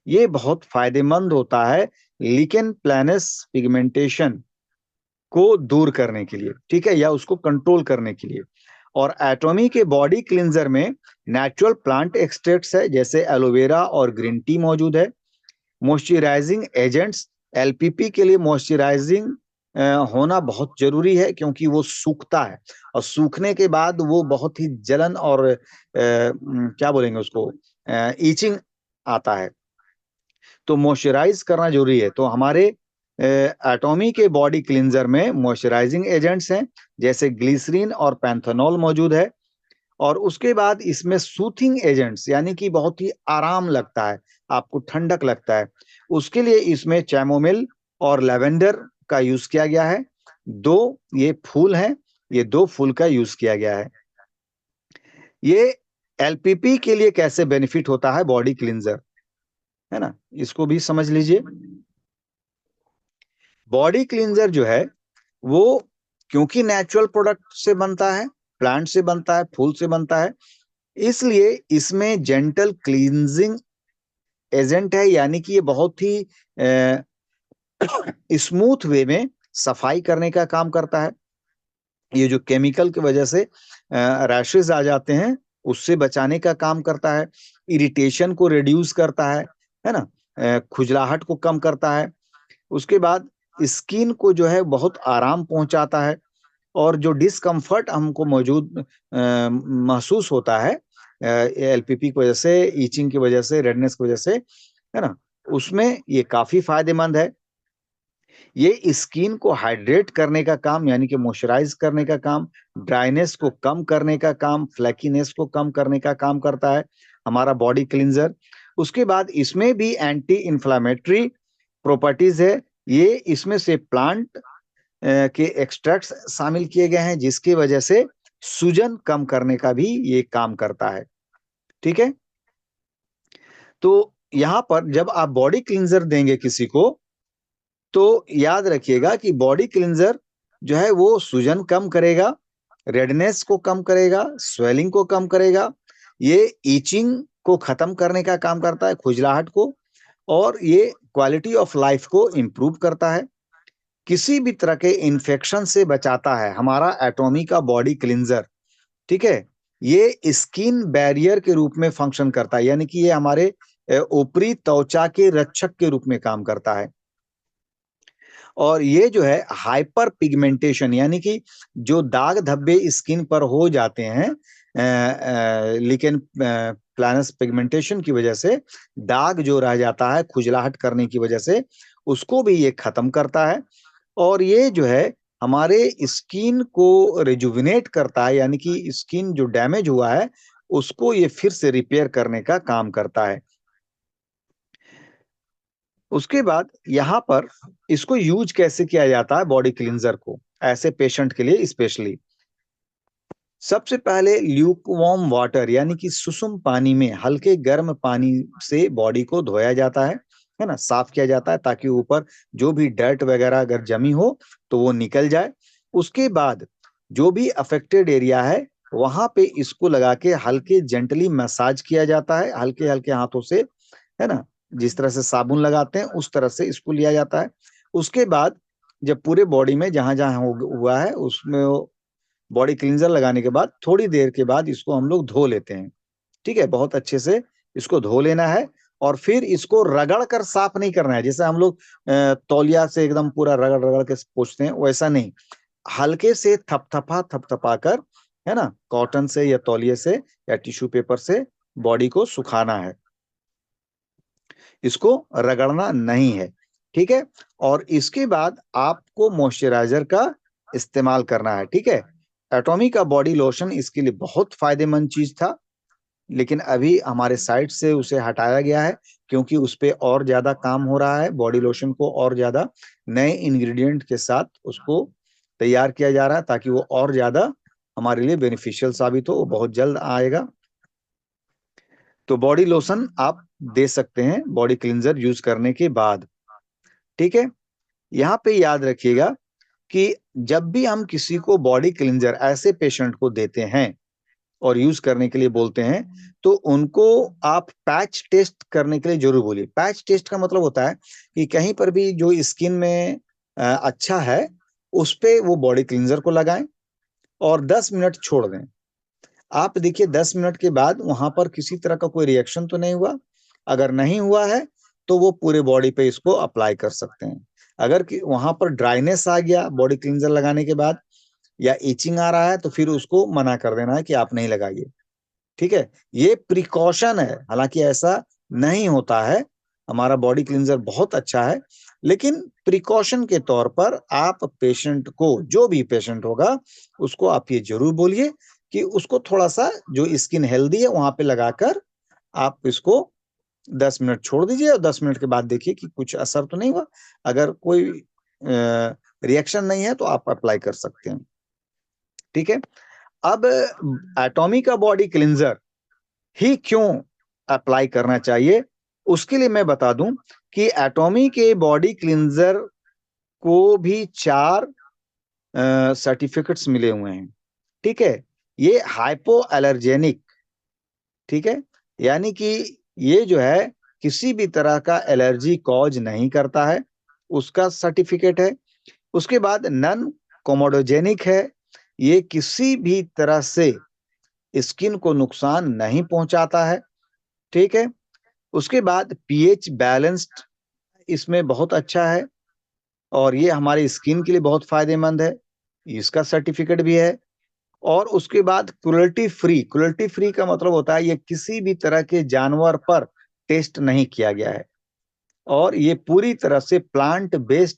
ये बहुत फायदेमंद होता है लिकेन प्लैनस पिगमेंटेशन को दूर करने के लिए, ठीक है, या उसको कंट्रोल करने के लिए। और एटॉमी के बॉडी क्लींजर में नेचुरल प्लांट एक्सट्रैक्ट्स है, जैसे एलोवेरा और ग्रीन टी मौजूद है। मॉइस्चराइजिंग एजेंट्स, एलपीपी के लिए मॉइस्चराइजिंग होना बहुत जरूरी है, क्योंकि वो सूखता है और सूखने के बाद वो बहुत ही जलन और क्या बोलेंगे उसको, ईचिंग आता है, तो मॉइस्चराइज करना जरूरी है। तो हमारे एटॉमी के बॉडी क्लींजर में मॉइस्चराइजिंग एजेंट्स हैं, जैसे ग्लिसरीन और पैंथेनॉल मौजूद है। और उसके बाद इसमें सूथिंग एजेंट्स, यानी कि बहुत ही आराम लगता है, आपको ठंडक लगता है, उसके लिए इसमें चैमोमिल और लेवेंडर का यूज किया गया है। ये फूल हैं, ये 2 फूल का यूज किया गया है। ये एलपीपी के लिए कैसे बेनिफिट होता है बॉडी क्लींजर, है ना, इसको भी समझ लीजिए। बॉडी क्लींजर जो है वो क्योंकि नेचुरल प्रोडक्ट से बनता है, प्लांट से बनता है, फूल से बनता है, इसलिए इसमें जेंटल क्लींजिंग एजेंट है, यानी कि ये बहुत ही स्मूथ वे में सफाई करने का काम करता है। ये जो केमिकल की वजह से रैशेस आ जाते हैं उससे बचाने का काम करता है, इरिटेशन को रिड्यूस करता है ना, खुजलाहट को कम करता है। उसके बाद स्किन को जो है बहुत आराम पहुंचाता है, और जो डिस्कम्फर्ट हमको मौजूद महसूस होता है एलपीपी की वजह से, ईचिंग की वजह से, रेडनेस की वजह से, है ना, उसमें ये काफी फायदेमंद है। ये स्किन को हाइड्रेट करने का काम, यानी कि मॉइस्चराइज करने का काम, ड्राइनेस को कम करने का काम, फ्लैकीनेस को कम करने का काम करता है हमारा बॉडी क्लींजर। उसके बाद इसमें भी एंटी इंफ्लामेटरी प्रॉपर्टीज है। ये इसमें से प्लांट के एक्सट्रैक्ट्स शामिल किए गए हैं, जिसकी वजह से सूजन कम करने का भी ये काम करता है, ठीक है। तो यहाँ पर जब आप बॉडी क्लींजर देंगे किसी को, तो याद रखिएगा कि बॉडी क्लींजर जो है वो सूजन कम करेगा, रेडनेस को कम करेगा, स्वेलिंग को कम करेगा, ये ईचिंग को खत्म करने का काम करता है, खुजलाहट को, और ये क्वालिटी ऑफ लाइफ को इंप्रूव करता है, किसी भी तरह के इन्फेक्शन से बचाता है हमारा एटॉमी का बॉडी क्लींजर, ठीक है। ये स्किन बैरियर के रूप में फंक्शन करता है, यानी कि ये हमारे ऊपरी त्वचा के रक्षक के रूप में काम करता है। और ये जो है हाइपर पिगमेंटेशन, यानी कि जो दाग धब्बे स्किन पर हो जाते हैं लेकिन प्लानस पिगमेंटेशन की वजह से दाग जो रह जाता है खुजलाहट करने की वजह से, उसको भी ये खत्म करता है। और ये जो है हमारे स्किन को रिजुविनेट करता है, यानी कि स्किन जो डैमेज हुआ है उसको ये फिर से रिपेयर करने का काम करता है। उसके बाद यहाँ पर इसको यूज कैसे किया जाता है बॉडी क्लींजर को, ऐसे पेशेंट के लिए स्पेशली। सबसे पहले ल्यूकवार्म वाटर यानी कि सुसुम पानी में, हल्के गर्म पानी से बॉडी को धोया जाता है ना, साफ किया जाता है, ताकि ऊपर जो भी डर्ट वगैरह अगर जमी हो तो वो निकल जाए। उसके बाद जो भी अफेक्टेड एरिया है वहां पे इसको लगा के हल्के जेंटली मसाज किया जाता है, हल्के हल्के हाथों से, है ना, जिस तरह से साबुन लगाते हैं उस तरह से इसको लिया जाता है। उसके बाद जब पूरे बॉडी में जहां जहां हुआ है उसमें बॉडी क्लींजर लगाने के बाद थोड़ी देर के बाद इसको हम लोग धो लेते हैं। ठीक है, बहुत अच्छे से इसको धो लेना है। और फिर इसको रगड़ कर साफ नहीं करना है, जैसे हम लोग तौलिया से एकदम पूरा रगड़ रगड़ के पोंछते हैं, वैसा नहीं। हल्के से थपथपा कर, है ना, कॉटन से या तौलिए से या टिश्यू पेपर से बॉडी को सुखाना है, इसको रगड़ना नहीं है। ठीक है, और इसके बाद आपको मॉइस्चराइजर का इस्तेमाल करना है। ठीक है, एटॉमी का बॉडी लोशन इसके लिए बहुत फायदेमंद चीज था, लेकिन अभी हमारे साइट से उसे हटाया गया है, क्योंकि उस पे और ज्यादा काम हो रहा है। बॉडी लोशन को और ज्यादा नए इंग्रेडिएंट के साथ उसको तैयार किया जा रहा है, ताकि वो और ज्यादा हमारे लिए बेनिफिशियल साबित हो। वो बहुत जल्द आएगा। तो बॉडी लोशन आप दे सकते हैं बॉडी क्लींजर यूज करने के बाद। ठीक है, यहाँ पे याद रखिएगा कि जब भी हम किसी को बॉडी क्लींजर ऐसे पेशेंट को देते हैं और यूज करने के लिए बोलते हैं, तो उनको आप पैच टेस्ट करने के लिए जरूर बोलिए। पैच टेस्ट का मतलब होता है कि कहीं पर भी जो स्किन में अच्छा है उस पे वो बॉडी क्लींजर को लगाएं और 10 मिनट छोड़ दें। आप देखिए 10 मिनट के बाद वहां पर किसी तरह का कोई रिएक्शन तो नहीं हुआ। अगर नहीं हुआ है तो वो पूरे बॉडी पे इसको अप्लाई कर सकते हैं। अगर वहां पर ड्राइनेस आ गया बॉडी क्लींजर लगाने के बाद या इचिंग आ रहा है, तो फिर उसको मना कर देना है कि आप नहीं लगाइए। ठीक है, ये प्रिकॉशन है, हालांकि ऐसा नहीं होता है। हमारा बॉडी क्लींजर बहुत अच्छा है, लेकिन प्रिकॉशन के तौर पर आप पेशेंट को, जो भी पेशेंट होगा उसको आप ये जरूर बोलिए कि उसको थोड़ा सा जो स्किन हेल्दी है वहां पे लगाकर आप इसको 10 मिनट छोड़ दीजिए, और 10 मिनट के बाद देखिए कि कुछ असर तो नहीं हुआ। अगर कोई रिएक्शन नहीं है तो आप अप्लाई कर सकते हैं। ठीक है, अब एटॉमी का बॉडी क्लींजर ही क्यों अप्लाई करना चाहिए, उसके लिए मैं बता दूं कि एटॉमी के बॉडी क्लींजर को भी 4 सर्टिफिकेट्स मिले हुए हैं। ठीक है, ये हाइपो एलर्जेनिक, ठीक है, यानी कि ये जो है किसी भी तरह का एलर्जी कॉज नहीं करता है, उसका सर्टिफिकेट है। उसके बाद नन कोमोडोजेनिक है, ये किसी भी तरह से स्किन को नुकसान नहीं पहुंचाता है। ठीक है, उसके बाद पीएच बैलेंस्ड इसमें बहुत अच्छा है, और ये हमारे स्किन के लिए बहुत फायदेमंद है, इसका सर्टिफिकेट भी है। और उसके बाद क्रुएल्टी फ्री का मतलब होता है ये किसी भी तरह के जानवर पर टेस्ट नहीं किया गया है, और ये पूरी तरह से प्लांट बेस्ड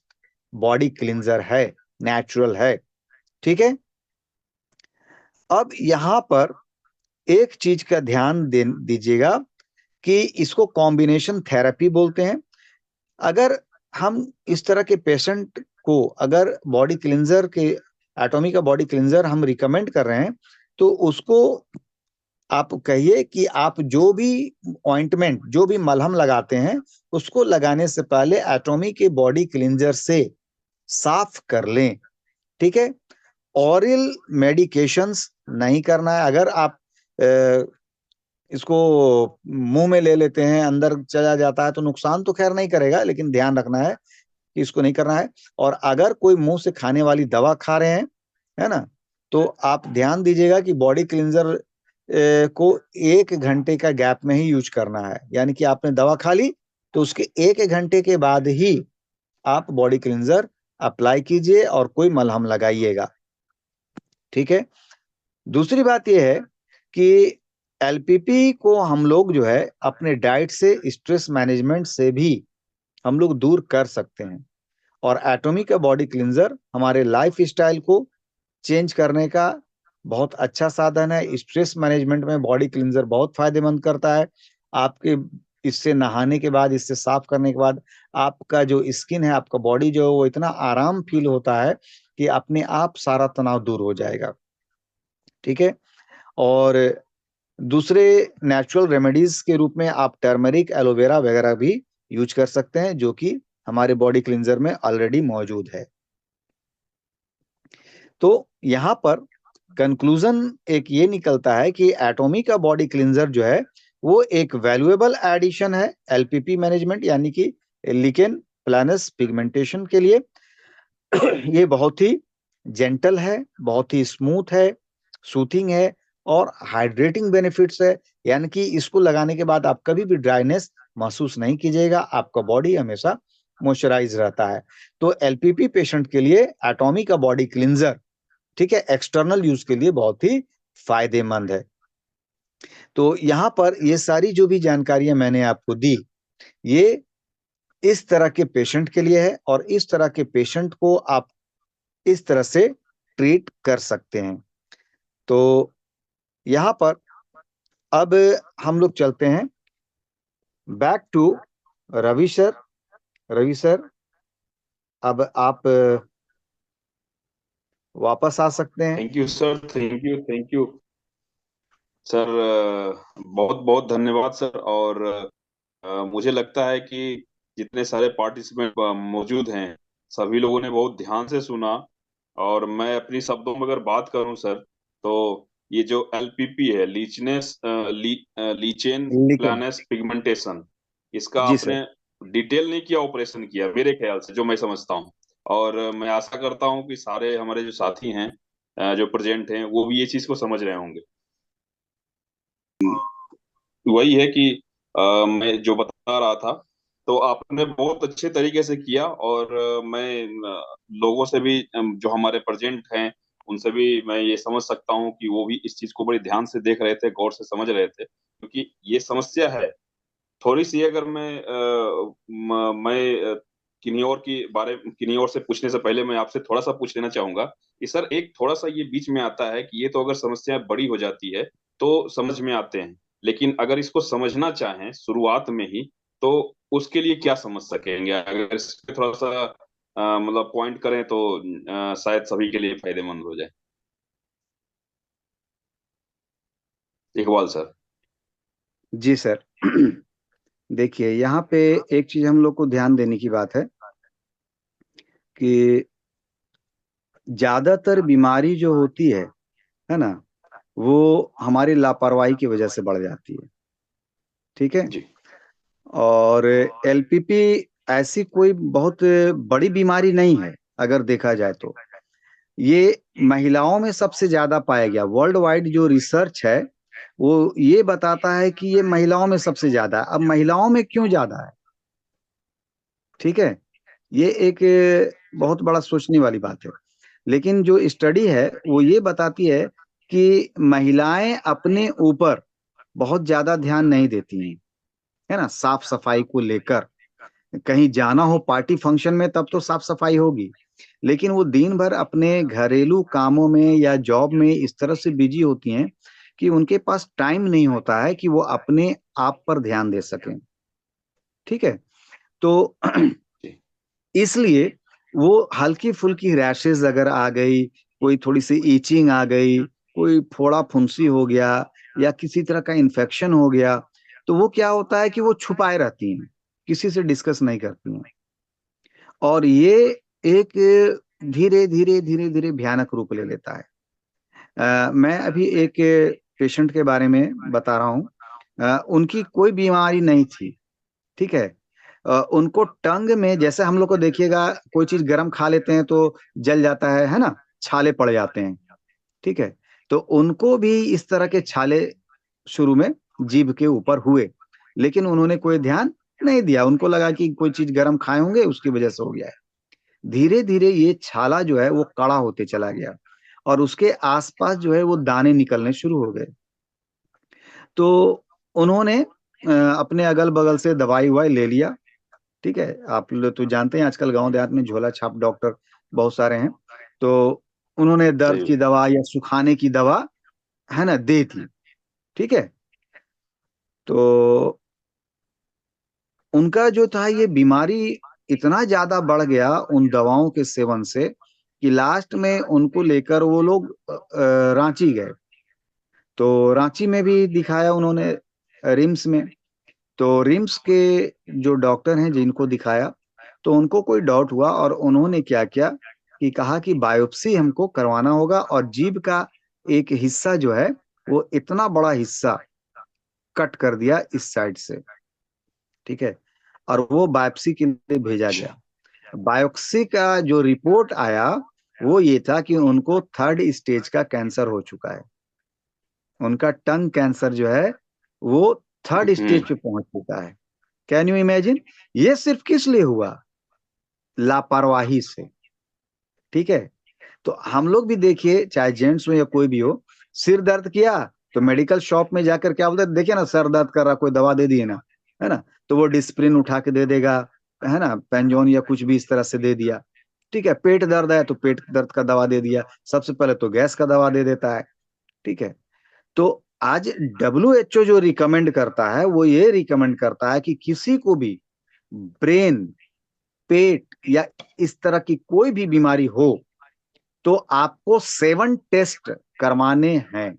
बॉडी क्लींजर है, नेचुरल है। ठीक है, अब यहाँ पर एक चीज का ध्यान दीजिएगा कि इसको कॉम्बिनेशन थेरेपी बोलते हैं। अगर हम इस तरह के पेशेंट को अगर बॉडी क्लींजर के, एटॉमी का बॉडी क्लींजर हम रिकमेंड कर रहे हैं, तो उसको आप कहिए कि आप जो भी ऑइंटमेंट, जो भी मलहम लगाते हैं, उसको लगाने से पहले एटॉमी के बॉडी क्लींजर से साफ कर लें। ठीक है, ऑरल मेडिकेशंस नहीं करना है। अगर आप इसको मुंह में ले लेते हैं, अंदर चला जाता है, तो नुकसान तो खैर नहीं करेगा, लेकिन ध्यान रखना है कि इसको नहीं करना है। और अगर कोई मुंह से खाने वाली दवा खा रहे हैं, है ना, तो आप ध्यान दीजिएगा कि बॉडी क्लींजर को 1 घंटे का गैप में ही यूज करना है। यानी कि आपने दवा खा ली तो उसके 1 घंटे के बाद ही आप बॉडी क्लींजर अप्लाई कीजिए और कोई मलहम लगाइएगा। ठीक है, दूसरी बात यह है कि एलपीपी को हम लोग जो है अपने डाइट से, स्ट्रेस मैनेजमेंट से भी हम लोग दूर कर सकते हैं। और एटॉमिक का बॉडी क्लींजर हमारे लाइफ स्टाइल को चेंज करने का बहुत अच्छा साधन है। स्ट्रेस मैनेजमेंट में बॉडी क्लींजर बहुत फायदेमंद करता है। आपके इससे नहाने के बाद, इससे साफ करने के बाद आपका जो स्किन है, आपका बॉडी जो है वो इतना आराम फील होता है कि अपने आप सारा तनाव दूर हो जाएगा। ठीक है। और दूसरे नेचुरल रेमेडीज के रूप में आप टर्मरिक, एलोवेरा वगैरह भी यूज कर सकते हैं, जो कि हमारे बॉडी क्लींजर में ऑलरेडी मौजूद है। तो यहाँ पर कंक्लूजन एक ये निकलता है कि एटॉमी का बॉडी क्लींजर जो है वो एक वैल्यूएबल एडिशन है एलपीपी मैनेजमेंट यानी कि लिकेन प्लानस पिगमेंटेशन के लिए। ये बहुत ही जेंटल है, बहुत ही स्मूथ है, सूथिंग है और हाइड्रेटिंग बेनिफिट्स है। यानी कि इसको लगाने के बाद आप कभी भी ड्राइनेस महसूस नहीं कीजिएगा, आपका बॉडी हमेशा मॉइस्चराइज रहता है। तो एलपीपी पेशेंट के लिए एटॉमी का बॉडी क्लींजर, ठीक है, एक्सटर्नल यूज के लिए बहुत ही फायदेमंद है। तो यहाँ पर ये सारी जो भी जानकारियां मैंने आपको दी, ये इस तरह के पेशेंट के लिए है और इस तरह के पेशेंट को आप इस तरह से ट्रीट कर सकते हैं। तो यहाँ पर अब हम लोग चलते हैं back to Ravi sir. Ravi sir, अब आप वापस आ सकते हैं। Thank you sir, thank you sir. बहुत बहुत धन्यवाद सर। और मुझे लगता है कि जितने सारे पार्टिसिपेंट मौजूद हैं, सभी लोगों ने बहुत ध्यान से सुना। और मैं अपनी शब्दों में अगर बात करूं सर, तो ये जो एलपीपी है, लीचेन लिखें। प्लानस पिगमेंटेशन, इसका जी सर। आपने डिटेल नहीं किया, ऑपरेशन किया मेरे ख्याल से, जो मैं समझता हूँ। और मैं आशा करता हूँ कि सारे हमारे जो साथी हैं, जो प्रेजेंट हैं, वो भी ये चीज को समझ रहे होंगे। वही है कि मैं जो बता रहा था, तो आपने बहुत अच्छे तरीके से किया। और मैं लोगों से भी, जो हमारे प्रेजेंट हैं, उनसे भी मैं ये समझ सकता हूँ कि वो भी इस चीज को बड़े ध्यान से देख रहे थे, गौर से समझ रहे थे, क्योंकि ये समस्या है थोड़ी सी। अगर मैं किन्हीं और से पूछने से पहले मैं आपसे थोड़ा सा पूछ लेना चाहूंगा कि सर, एक थोड़ा सा ये बीच में आता है कि ये तो अगर समस्या बड़ी हो जाती है तो समझ में आते हैं, लेकिन अगर इसको समझना चाहें शुरुआत में ही, तो उसके लिए क्या समझ सकेंगे? अगर इस पे थोड़ा सा मतलब पॉइंट करें तो शायद सभी के लिए फायदेमंद हो जाए। इकबाल सर। जी सर। देखिए, यहाँ पे एक चीज हम लोग को ध्यान देने की बात है कि ज्यादातर बीमारी जो होती है ना, वो हमारी लापरवाही की वजह से बढ़ जाती है। ठीक है। जी। और एलपीपी ऐसी कोई बहुत बड़ी बीमारी नहीं है अगर देखा जाए तो। ये महिलाओं में सबसे ज्यादा पाया गया, वर्ल्ड वाइड जो रिसर्च है वो ये बताता है कि ये महिलाओं में सबसे ज्यादा है। अब महिलाओं में क्यों ज्यादा है? ठीक है। ये एक बहुत बड़ा सोचने वाली बात है। लेकिन जो स्टडी है वो ये बताती है कि महिलाएं अपने ऊपर बहुत ज्यादा ध्यान नहीं देती हैं, है ना, साफ सफाई को लेकर। कहीं जाना हो पार्टी फंक्शन में तब तो साफ सफाई होगी, लेकिन वो दिन भर अपने घरेलू कामों में या जॉब में इस तरह से बिजी होती हैं कि उनके पास टाइम नहीं होता है कि वो अपने आप पर ध्यान दे सकें। ठीक है। तो जी। इसलिए वो हल्की फुल्की रैशेज अगर आ गई, कोई थोड़ी सी ईचिंग आ गई, कोई फोड़ा फुंसी हो गया या किसी तरह का इन्फेक्शन हो गया, तो वो क्या होता है कि वो छुपाए रहती हैं, किसी से डिस्कस नहीं करती हैं। और ये एक धीरे धीरे धीरे धीरे भयानक रूप ले लेता है। मैं अभी एक पेशेंट के बारे में बता रहा हूँ। उनकी कोई बीमारी नहीं थी। ठीक है। उनको टंग में, जैसे हम लोग को देखिएगा कोई चीज गर्म खा लेते हैं तो जल जाता है ना, छाले पड़ जाते हैं। ठीक है। तो उनको भी इस तरह के छाले शुरू में जीभ के ऊपर हुए, लेकिन उन्होंने कोई ध्यान नहीं दिया। उनको लगा कि कोई चीज गर्म खाए होंगे उसकी वजह से हो गया है। धीरे धीरे ये छाला जो है वो कड़ा होते चला गया और उसके आसपास जो है वो दाने निकलने शुरू हो गए। तो उन्होंने अपने अगल बगल से दवाई ववाई ले लिया। ठीक है, आप लोग तो जानते हैं आजकल गांव देहात में झोला छाप डॉक्टर बहुत सारे हैं। तो उन्होंने दर्द सही। की दवा या सुखाने की दवा, है ना, दे दी। ठीक है। तो उनका जो था ये बीमारी इतना ज्यादा बढ़ गया उन दवाओं के सेवन से कि लास्ट में उनको लेकर वो लोग रांची गए। तो रांची में भी दिखाया उन्होंने, रिम्स में। तो रिम्स के जो डॉक्टर हैं जिनको दिखाया, तो उनको कोई डाउट हुआ और उन्होंने क्या किया कि कहा कि बायोप्सी हमको करवाना होगा, और जीभ का एक हिस्सा जो है वो इतना बड़ा हिस्सा कट कर दिया इस साइड से। ठीक है। और वो बायोप्सी के लिए भेजा गया। बायोप्सी का जो रिपोर्ट आया वो ये था कि उनको 3rd स्टेज का कैंसर हो चुका है। उनका टंग कैंसर जो है वो 3rd स्टेज पे पहुंच चुका है। Can you imagine? ये सिर्फ किस लिए हुआ? लापरवाही से। ठीक है। तो हम लोग भी देखिए, चाहे जेंट्स हो या कोई भी हो, सिर दर्द किया तो मेडिकल शॉप में जाकर क्या बोलते हैं, देखिए ना सर दर्द कर रहा, कोई दवा दे दिए ना, है ना। तो वो डिस्प्रिन उठा के दे देगा, है ना, पेंजोन या कुछ भी इस तरह से दे दिया। ठीक है। पेट दर्द है तो पेट दर्द का दवा दे दिया, सबसे पहले तो गैस का दवा दे देता है। ठीक है। तो आज WHO जो रिकमेंड करता है वो ये रिकमेंड करता है कि किसी को भी ब्रेन, पेट या इस तरह की कोई भी बीमारी हो तो आपको 7 टेस्ट करवाने हैं।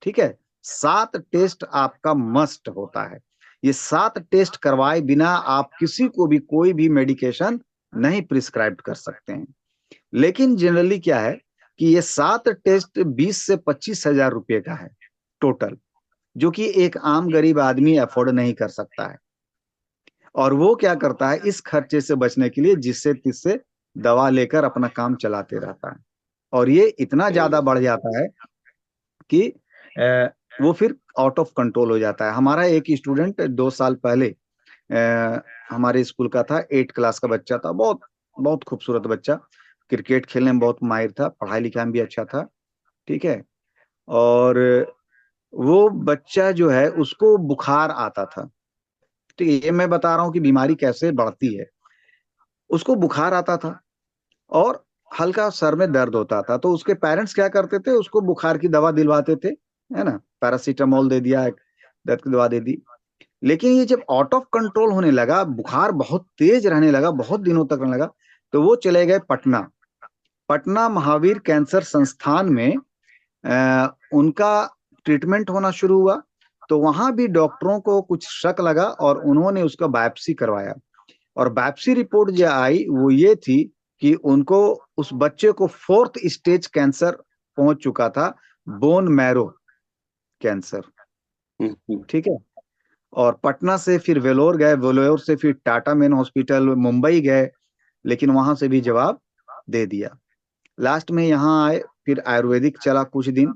ठीक है। 7 टेस्ट आपका मस्ट होता है। ये 7 टेस्ट करवाए बिना आप किसी को भी कोई भी मेडिकेशन नहीं प्रिस्क्राइब कर सकते हैं। लेकिन जनरली क्या है कि ये 7 टेस्ट 20 से 25 हजार रुपए का है टोटल, जो कि एक आम गरीब आदमी अफोर्ड नहीं कर सकता है। और वो क्या करता है इस खर्चे से बचने के लिए जिससे तिससे दवा लेकर अपना काम चलाते रहता है। और ये इतना सही ज्यादा बात। बढ़ जाता है कि वो फिर आउट ऑफ कंट्रोल हो जाता है। हमारा एक स्टूडेंट 2 साल पहले हमारे स्कूल का था, 8 क्लास का बच्चा था, बहुत बहुत खूबसूरत बच्चा, क्रिकेट खेलने में बहुत माहिर था, पढ़ाई लिखाई में भी अच्छा था। ठीक है। और वो बच्चा जो है उसको बुखार आता था। ठीक है, ये मैं बता रहा हूँ कि बीमारी कैसे बढ़ती है। उसको बुखार आता था और हल्का सर में दर्द होता था, तो उसके पेरेंट्स क्या करते थे, उसको बुखार की दवा दिलवाते थे, है ना, पैरासीटामोल दे दिया, दर्द की दवा दे दी। लेकिन ये जब आउट ऑफ कंट्रोल होने लगा, बुखार बहुत तेज रहने लगा, बहुत दिनों तक रहने लगा, तो वो चले गए पटना। पटना महावीर कैंसर संस्थान में उनका ट्रीटमेंट होना शुरू हुआ। तो वहां भी डॉक्टरों को कुछ शक लगा और उन्होंने उसका बायोप्सी करवाया। और बायोप्सी रिपोर्ट जो आई वो ये थी कि उनको, उस बच्चे को 4th स्टेज कैंसर पहुंच चुका था, बोन मैरो कैंसर। ठीक है। और पटना से फिर वेलोर गए, वेलोर से फिर टाटा मेन हॉस्पिटल मुंबई गए, लेकिन वहां से भी जवाब दे दिया। लास्ट में यहाँ आए, फिर आयुर्वेदिक चला कुछ दिन।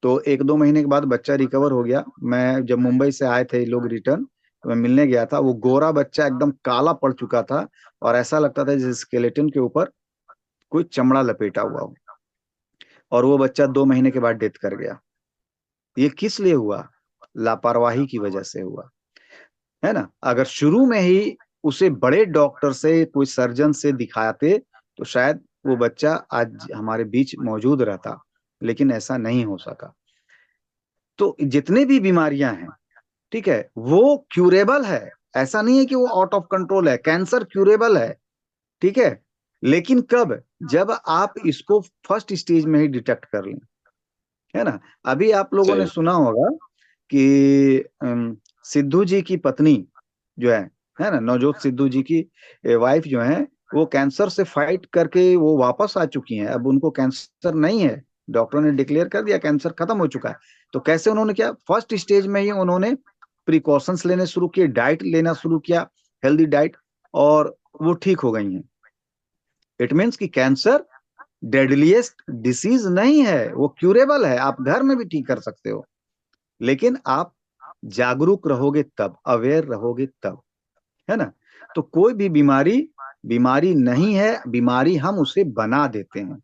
तो 1-2 महीने के बाद बच्चा रिकवर हो गया। मैं जब मुंबई से आए थे लोग रिटर्न, तो मैं मिलने गया था, वो गोरा बच्चा एकदम काला पड़ चुका था और ऐसा लगता था जैसे स्केलेटन के ऊपर कोई चमड़ा लपेटा हुआ हो। और वो बच्चा 2 महीने के बाद डेथ कर गया। ये किस लिए हुआ? लापरवाही की वजह से हुआ, है ना। अगर शुरू में ही उसे बड़े डॉक्टर से, कोई सर्जन से दिखाते तो शायद वो बच्चा आज हमारे बीच मौजूद रहता, लेकिन ऐसा नहीं हो सका। तो जितने भी बीमारियां हैं, ठीक है, वो क्यूरेबल है। ऐसा नहीं है कि वो आउट ऑफ कंट्रोल है, कैंसर क्यूरेबल है। ठीक है। लेकिन कब? जब आप इसको फर्स्ट स्टेज में ही डिटेक्ट कर लें, है ना। अभी आप लोगों ने सही। सुना होगा कि सिद्धू जी की पत्नी जो है ना, नवजोत सिद्धू जी की वाइफ जो है, वो कैंसर से फाइट करके वो वापस आ चुकी हैं। अब उनको कैंसर नहीं है, डॉक्टरों ने डिक्लेयर कर दिया कैंसर खत्म हो चुका है। तो कैसे उन्होंने किया? फर्स्ट स्टेज में ही उन्होंने प्रिकॉशंस लेने शुरू किए, डाइट लेना शुरू किया, हेल्दी डाइट, और वो ठीक हो गई हैं। इट मीन्स कि कैंसर डेडलीस्ट डिसीज नहीं है, वो क्यूरेबल है, आप घर में भी ठीक कर सकते हो। लेकिन आप जागरूक रहोगे तब, अवेयर रहोगे तब, है ना। तो कोई भी बीमारी बीमारी नहीं है, बीमारी हम उसे बना देते हैं।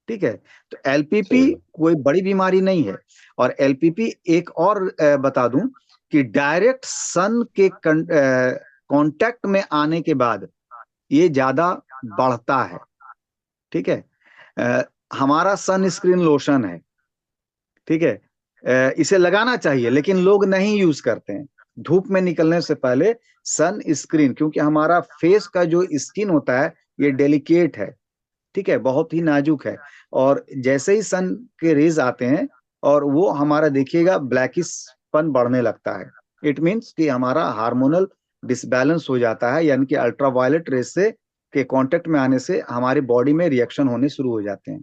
ठीक है। तो एलपीपी सही बात। कोई बड़ी बीमारी नहीं है। और एलपीपी एक और बता दूं कि डायरेक्ट सन के कांटेक्ट में आने के बाद ये ज्यादा बढ़ता है। ठीक है। अ, हमारा सन स्क्रीन लोशन है, ठीक है, इसे लगाना चाहिए लेकिन लोग नहीं यूज करते हैं। धूप में निकलने से पहले सन स्क्रीन, क्योंकि हमारा फेस का जो स्किन होता है ये डेलिकेट है, ठीक है, बहुत ही नाजुक है। और जैसे ही सन के रेज आते हैं और वो हमारा देखिएगा ब्लैकिशपन बढ़ने लगता है। इट मीन्स कि हमारा हार्मोनल डिसबैलेंस हो जाता है, यानी कि अल्ट्रावायलेट रेज से के कांटेक्ट में आने से हमारी बॉडी में रिएक्शन होने शुरू हो जाते हैं।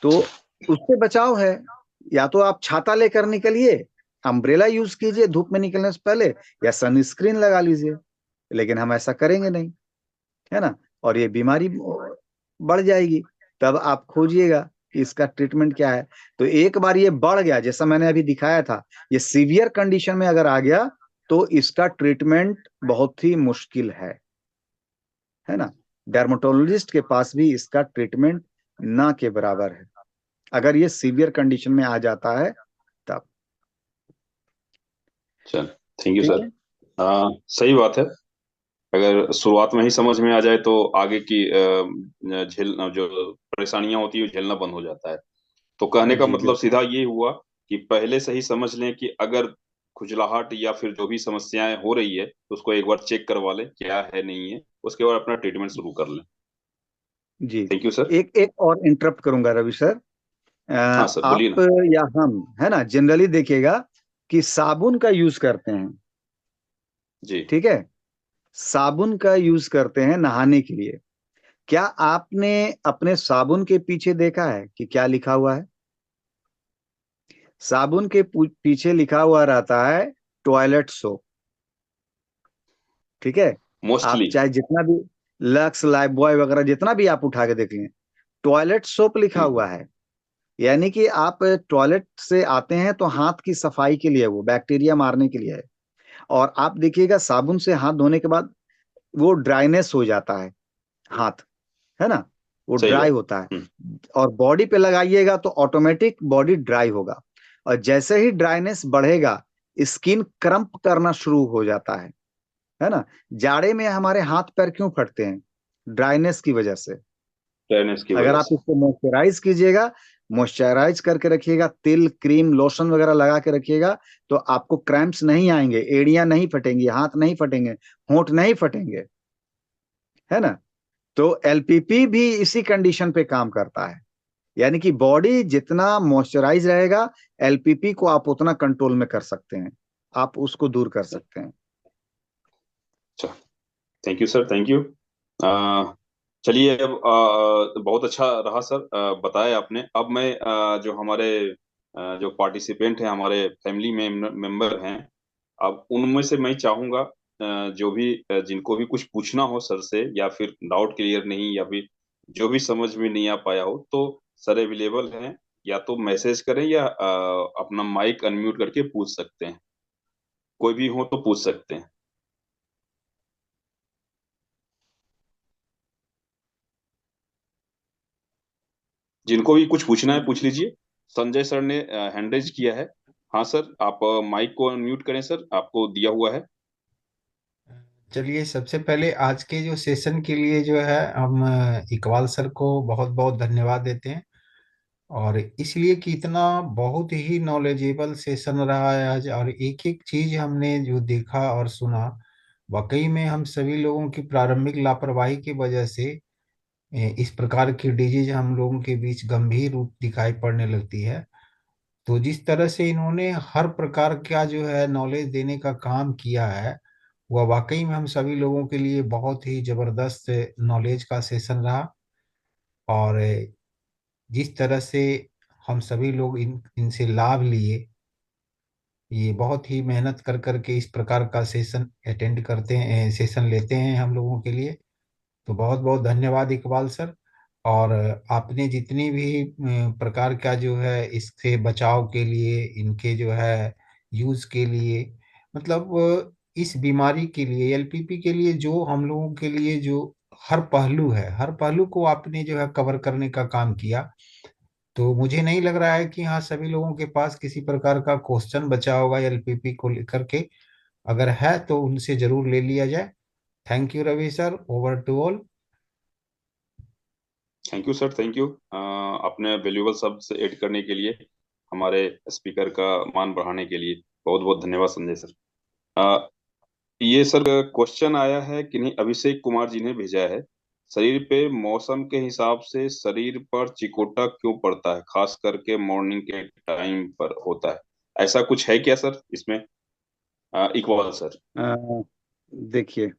तो उससे बचाव है, या तो आप छाता लेकर निकलिए, अम्ब्रेला यूज कीजिए धूप में निकलने से पहले, या सनस्क्रीन लगा लीजिए। लेकिन हम ऐसा करेंगे नहीं, है ना, और ये बीमारी बढ़ जाएगी। तब आप खोजिएगा कि इसका ट्रीटमेंट क्या है। तो एक बार ये बढ़ गया, जैसा मैंने अभी दिखाया था, ये सीवियर कंडीशन में अगर आ गया तो इसका ट्रीटमेंट बहुत ही मुश्किल है ना। डर्मेटोलॉजिस्ट के पास भी इसका ट्रीटमेंट ना के बराबर है, अगर ये सीवियर कंडीशन में आ जाता है तब। चल, थैंक यू ठीक सर। है। सही बात है। अगर शुरुआत में ही समझ में आ जाए तो आगे की जो परेशानियां होती है वो झेलना बंद हो जाता है। तो कहने का जी मतलब बिल्कुल। सीधा ये हुआ कि पहले से ही समझ लें कि अगर खुजलाहट या फिर जो भी समस्याएं हो रही है तो उसको एक बार चेक करवा लें क्या है नहीं है, उसके बाद अपना ट्रीटमेंट शुरू कर लें। जी। Thank you sir. एक एक और इंटरप्ट करूंगा रवि सर। हाँ सर, बोलिए आप ना। या हम, है ना, जनरली देखिएगा कि साबुन का यूज करते हैं, जी। ठीक है, साबुन का यूज करते हैं नहाने के लिए। क्या आपने अपने साबुन के पीछे देखा है कि क्या लिखा हुआ है? साबुन के पीछे लिखा हुआ रहता है टॉयलेट सोप, ठीक है। आप मोस्टली। चाहे जितना भी लक्स लाइफ बॉय वगैरह जितना भी आप उठा के देख लें, टॉयलेट सोप लिखा हुआ है। यानी कि आप टॉयलेट से आते हैं तो हाथ की सफाई के लिए, वो बैक्टीरिया मारने के लिए है। और आप देखिएगा साबुन से हाथ धोने के बाद वो ड्राइनेस हो जाता है हाथ, है ना, वो सही ड्राई बात। होता है। हम्म। और बॉडी पे लगाइएगा तो ऑटोमेटिक बॉडी ड्राई होगा। और जैसे ही ड्राइनेस बढ़ेगा स्किन क्रम्प करना शुरू हो जाता है ना। जाड़े में हमारे हाथ पैर क्यों फटते हैं? ड्राइनेस की वजह से। टेनिस की अगर वजह आप से। इसको मॉइस्चराइज कीजिएगा, मॉइस्चराइज करके रखिएगा, तिल क्रीम लोशन वगैरह लगा के रखिएगा, तो आपको क्रैम्प्स नहीं आएंगे, एड़ियां नहीं फटेंगी, हाथ नहीं फटेंगे, होंठ नहीं फटेंगे, है ना। तो एलपीपी भी इसी कंडीशन पे काम करता है। यानी कि बॉडी जितना मॉइस्चराइज रहेगा, एलपीपी को आप उतना कंट्रोल में कर सकते हैं, आप उसको दूर कर सकते हैं। अच्छा, thank you sir, thank you. चलिए अब बहुत अच्छा रहा सर, बताया आपने। अब मैं जो हमारे जो पार्टिसिपेंट हैं, हमारे फैमिली में मेंबर हैं, अब उनमें से मैं चाहूंगा जो भी जिनको भी कुछ पूछना हो सर से, या फिर डाउट क्लियर नहीं, या फिर जो भी समझ में नहीं आ पाया हो, तो सर अवेलेबल हैं। या तो मैसेज करें या अपना माइक अनम्यूट करके पूछ सकते हैं। कोई भी हो तो पूछ सकते हैं। जिनको भी कुछ पूछना है पूछ लीजिए। संजय सर ने हैंड रेज किया है। हाँ सर, आप माइक को अनम्यूट करें सर, आपको दिया हुआ है। चलिए, सबसे पहले आज के जो सेशन के लिए जो है हम इकबाल सर को बहुत बहुत धन्यवाद देते हैं। और इसलिए कि इतना बहुत ही नॉलेजेबल सेशन रहा है आज, और एक एक चीज हमने जो देखा और सुना, वाकई में हम सभी लोगों की प्रारंभिक लापरवाही की वजह से इस प्रकार की डिजीज हम लोगों के बीच गंभीर रूप दिखाई पड़ने लगती है। तो जिस तरह से इन्होंने हर प्रकार का जो है नॉलेज देने का काम किया है, वह वाकई में हम सभी लोगों के लिए बहुत ही जबरदस्त नॉलेज का सेशन रहा। और जिस तरह से हम सभी लोग इनसे लाभ लिए, ये बहुत ही मेहनत कर करके इस प्रकार का सेशन अटेंड करते हैं, सेशन लेते हैं हम लोगों के लिए। तो बहुत बहुत धन्यवाद इकबाल सर। और आपने जितनी भी प्रकार का जो है इससे बचाव के लिए, इनके जो है यूज के लिए, मतलब इस बीमारी के लिए, एलपीपी के लिए, जो हम लोगों के लिए जो हर पहलू है, हर पहलू को आपने जो है कवर करने का काम किया। तो मुझे नहीं लग रहा है कि हाँ सभी लोगों के पास किसी प्रकार का क्वेश्चन बचा होगा एलपीपी को लेकर के। अगर है तो उनसे जरूर ले लिया जाए। Thank you Ravi sir, over to all. Thank you sir, thank you अपने वैल्यूएबल शब्द ऐड करने के लिए, हमारे स्पीकर का मान बढ़ाने के लिए बहुत बहुत धन्यवाद संजय सर। अ, ये सर क्वेश्चन आया है किन्हीं अभिषेक कुमार जी ने भेजा है। शरीर पे मौसम के हिसाब से शरीर पर चिकोटा क्यों पड़ता है, खास करके मॉर्निंग के टाइम पर होता है, ऐसा कुछ है क्या सर इसमें? इकबाल सर। अ, देखिए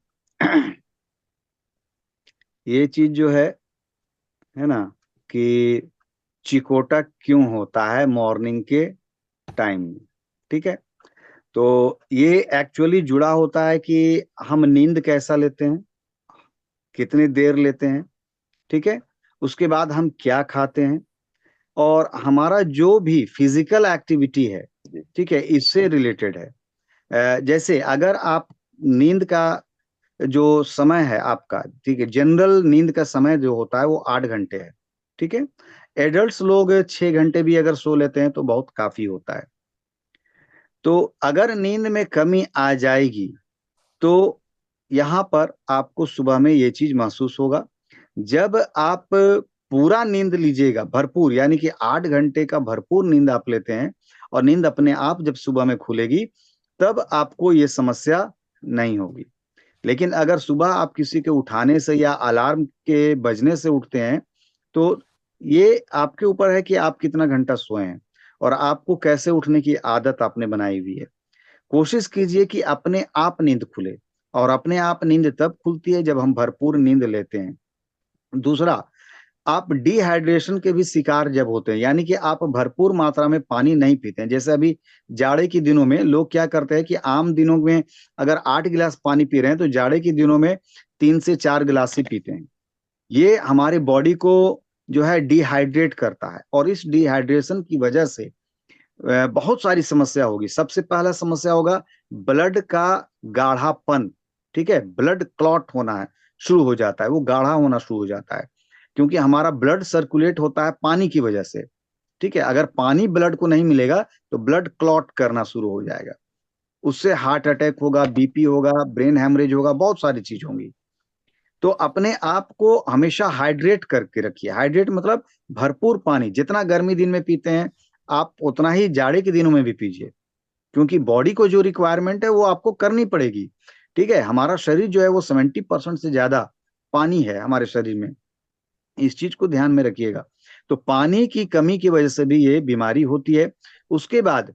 ये चीज जो है ना, कि चिकोटा क्यों होता है मॉर्निंग के टाइम में, ठीक है। तो ये एक्चुअली जुड़ा होता है कि हम नींद कैसा लेते हैं, कितनी देर लेते हैं, ठीक है। उसके बाद हम क्या खाते हैं, और हमारा जो भी फिजिकल एक्टिविटी है, ठीक है, इससे रिलेटेड है। जैसे अगर आप नींद का जो समय है आपका, ठीक है, जनरल नींद का समय जो होता है वो 8 घंटे है, ठीक है। एडल्ट्स लोग 6 घंटे भी अगर सो लेते हैं तो बहुत काफी होता है। तो अगर नींद में कमी आ जाएगी तो यहाँ पर आपको सुबह में ये चीज महसूस होगा। जब आप पूरा नींद लीजिएगा भरपूर, यानी कि 8 घंटे का भरपूर नींद आप लेते हैं और नींद अपने आप जब सुबह में खुलेगी, तब आपको ये समस्या नहीं होगी। लेकिन अगर सुबह आप किसी के उठाने से या अलार्म के बजने से उठते हैं, तो ये आपके ऊपर है कि आप कितना घंटा सोए हैं और आपको कैसे उठने की आदत आपने बनाई हुई है। कोशिश कीजिए कि अपने आप नींद खुले, और अपने आप नींद तब खुलती है जब हम भरपूर नींद लेते हैं। दूसरा, आप डिहाइड्रेशन के भी शिकार जब होते हैं, यानी कि आप भरपूर मात्रा में पानी नहीं पीते हैं। जैसे अभी जाड़े के दिनों में लोग क्या करते हैं कि आम दिनों में अगर 8 गिलास पानी पी रहे हैं तो जाड़े के दिनों में 3 से 4 गिलास ही पीते हैं। ये हमारे बॉडी को जो है डिहाइड्रेट करता है, और इस डिहाइड्रेशन की वजह से बहुत सारी समस्या होगी। सबसे पहला समस्या होगा ब्लड का गाढ़ापन, ठीक है। ब्लड क्लॉट होना है शुरू हो जाता है, वो गाढ़ा होना शुरू हो जाता है, क्योंकि हमारा ब्लड सर्कुलेट होता है पानी की वजह से, ठीक है। अगर पानी ब्लड को नहीं मिलेगा तो ब्लड क्लॉट करना शुरू हो जाएगा, उससे हार्ट अटैक होगा, बीपी होगा, ब्रेन हैमरेज होगा, बहुत सारी चीज होंगी। तो अपने आप को हमेशा हाइड्रेट करके रखिए। हाइड्रेट मतलब भरपूर पानी, जितना गर्मी दिन में पीते हैं आप उतना ही जाड़े के दिनों में भी पीजिए, क्योंकि बॉडी को जो रिक्वायरमेंट है वो आपको करनी पड़ेगी, ठीक है। हमारा शरीर जो है वो 70% से ज्यादा पानी है हमारे शरीर में, इस चीज को ध्यान में रखिएगा। तो पानी की कमी की वजह से भी ये बीमारी होती है। उसके बाद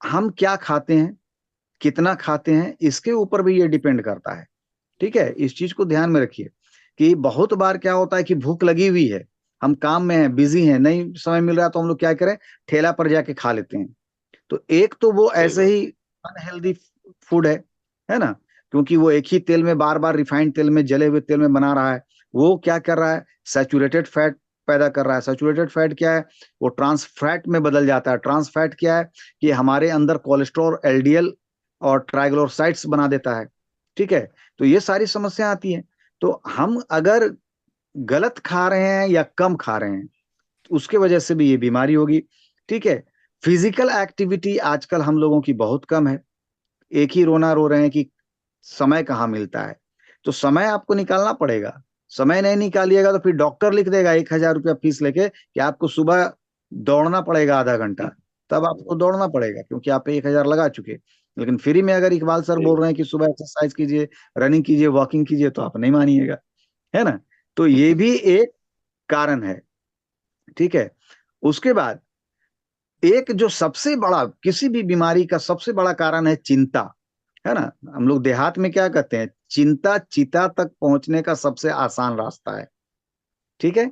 हम क्या खाते हैं, कितना खाते हैं, इसके ऊपर भी ये डिपेंड करता है, ठीक है। इस चीज को ध्यान में रखिए कि बहुत बार क्या होता है कि भूख लगी हुई है, हम काम में हैं, बिजी हैं, नहीं समय मिल रहा, तो हम लोग क्या करें, ठेला पर जाके खा लेते हैं। तो एक तो वो सही ऐसे बात। ही अनहेल्दी फूड है ना, क्योंकि वो एक ही तेल में बार बार रिफाइंड तेल में, जले हुए तेल में बना रहा है। वो क्या कर रहा है, सैचुरेटेड फैट पैदा कर रहा है। सैचुरेटेड फैट क्या है, वो ट्रांस फैट में बदल जाता है। ट्रांस फैट क्या है कि हमारे अंदर कोलेस्ट्रॉल, एलडीएल और ट्राइग्लिसराइड्स बना देता है, ठीक है। तो ये सारी समस्या आती है। तो हम अगर गलत खा रहे हैं या कम खा रहे हैं, उसके वजह से भी ये बीमारी होगी, ठीक है। फिजिकल एक्टिविटी आजकल हम लोगों की बहुत कम है। एक ही रोना रो रहे हैं कि समय कहाँ मिलता है। तो समय आपको निकालना पड़ेगा। समय नहीं निकालिएगा तो फिर डॉक्टर लिख देगा 1,000 रुपया फीस लेके कि आपको सुबह दौड़ना पड़ेगा आधा घंटा, तब आपको दौड़ना पड़ेगा क्योंकि आप 1,000 लगा चुके। लेकिन फ्री में अगर इकबाल सर सही बोल रहे हैं कि सुबह एक्सरसाइज कीजिए, रनिंग कीजिए, वॉकिंग कीजिए, तो आप नहीं मानिएगा, है ना। तो ये बात। भी एक कारण है, ठीक है। उसके बाद एक जो सबसे बड़ा, किसी भी बीमारी का सबसे बड़ा कारण है चिंता, है ना। हम लोग देहात में क्या कहते हैं, चिंता चिता तक पहुंचने का सबसे आसान रास्ता है, ठीक है।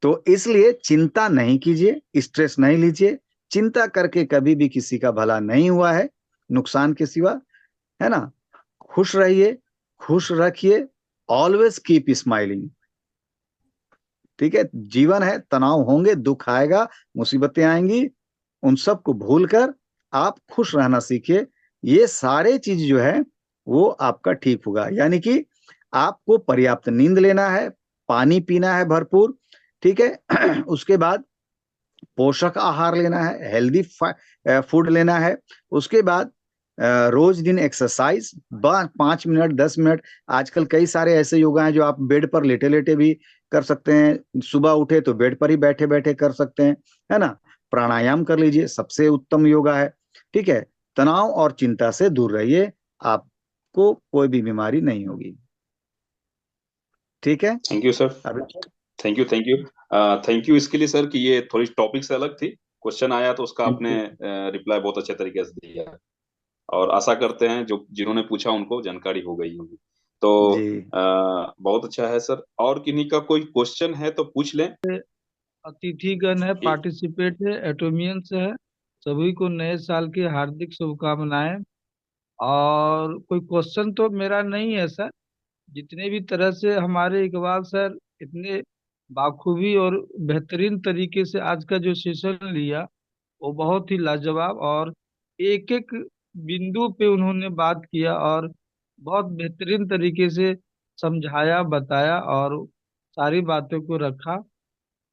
तो इसलिए चिंता नहीं कीजिए, स्ट्रेस नहीं लीजिए। चिंता करके कभी भी किसी का भला नहीं हुआ है, नुकसान के सिवा, है ना। खुश रहिए, खुश रखिए, ऑलवेज कीप स्माइलिंग, ठीक है। जीवन है, तनाव होंगे, दुख आएगा, मुसीबतें आएंगी, उन सब को भूलकर आप खुश रहना सीखिए। ये सारे चीज जो है वो आपका ठीक होगा। यानी कि आपको पर्याप्त नींद लेना है, पानी पीना है भरपूर, ठीक है। उसके बाद पोषक आहार लेना है, हेल्दी फूड लेना है। उसके बाद रोज दिन एक्सरसाइज 5 मिनट 10 मिनट। आजकल कई सारे ऐसे योगा हैं जो आप बेड पर लेटे लेटे भी कर सकते हैं, सुबह उठे तो बेड पर ही बैठे बैठे कर सकते हैं, है ना। प्राणायाम कर लीजिए, सबसे उत्तम योगा है, ठीक है। तनाव और चिंता से दूर रहिए, आपको कोई भी बीमारी नहीं होगी, ठीक है। Thank you sir. अभी thank you, thank you. Thank you इसके लिए सर कि ये थोड़ी टॉपिक से अलग थी, क्वेश्चन आया तो उसका आपने रिप्लाई बहुत अच्छे तरीके से दिया, और आशा करते हैं जो जिन्होंने पूछा उनको जानकारी हो गई होगी। तो जी बहुत अच्छा है सर, और किन्हीं का कोई क्वेश्चन है तो पूछ लें। अतिथिगण है, एक पार्टिसिपेट है, एटोमियंस है, सभी को नए साल की हार्दिक शुभकामनाएं। और कोई क्वेश्चन तो मेरा नहीं है सर। जितने भी तरह से हमारे इकबाल सर इतने बाखूबी और बेहतरीन तरीके से आज का जो सेशन लिया, वो बहुत ही लाजवाब, और एक एक बिंदु पे उन्होंने बात किया और बहुत बेहतरीन तरीके से समझाया, बताया और सारी बातों को रखा।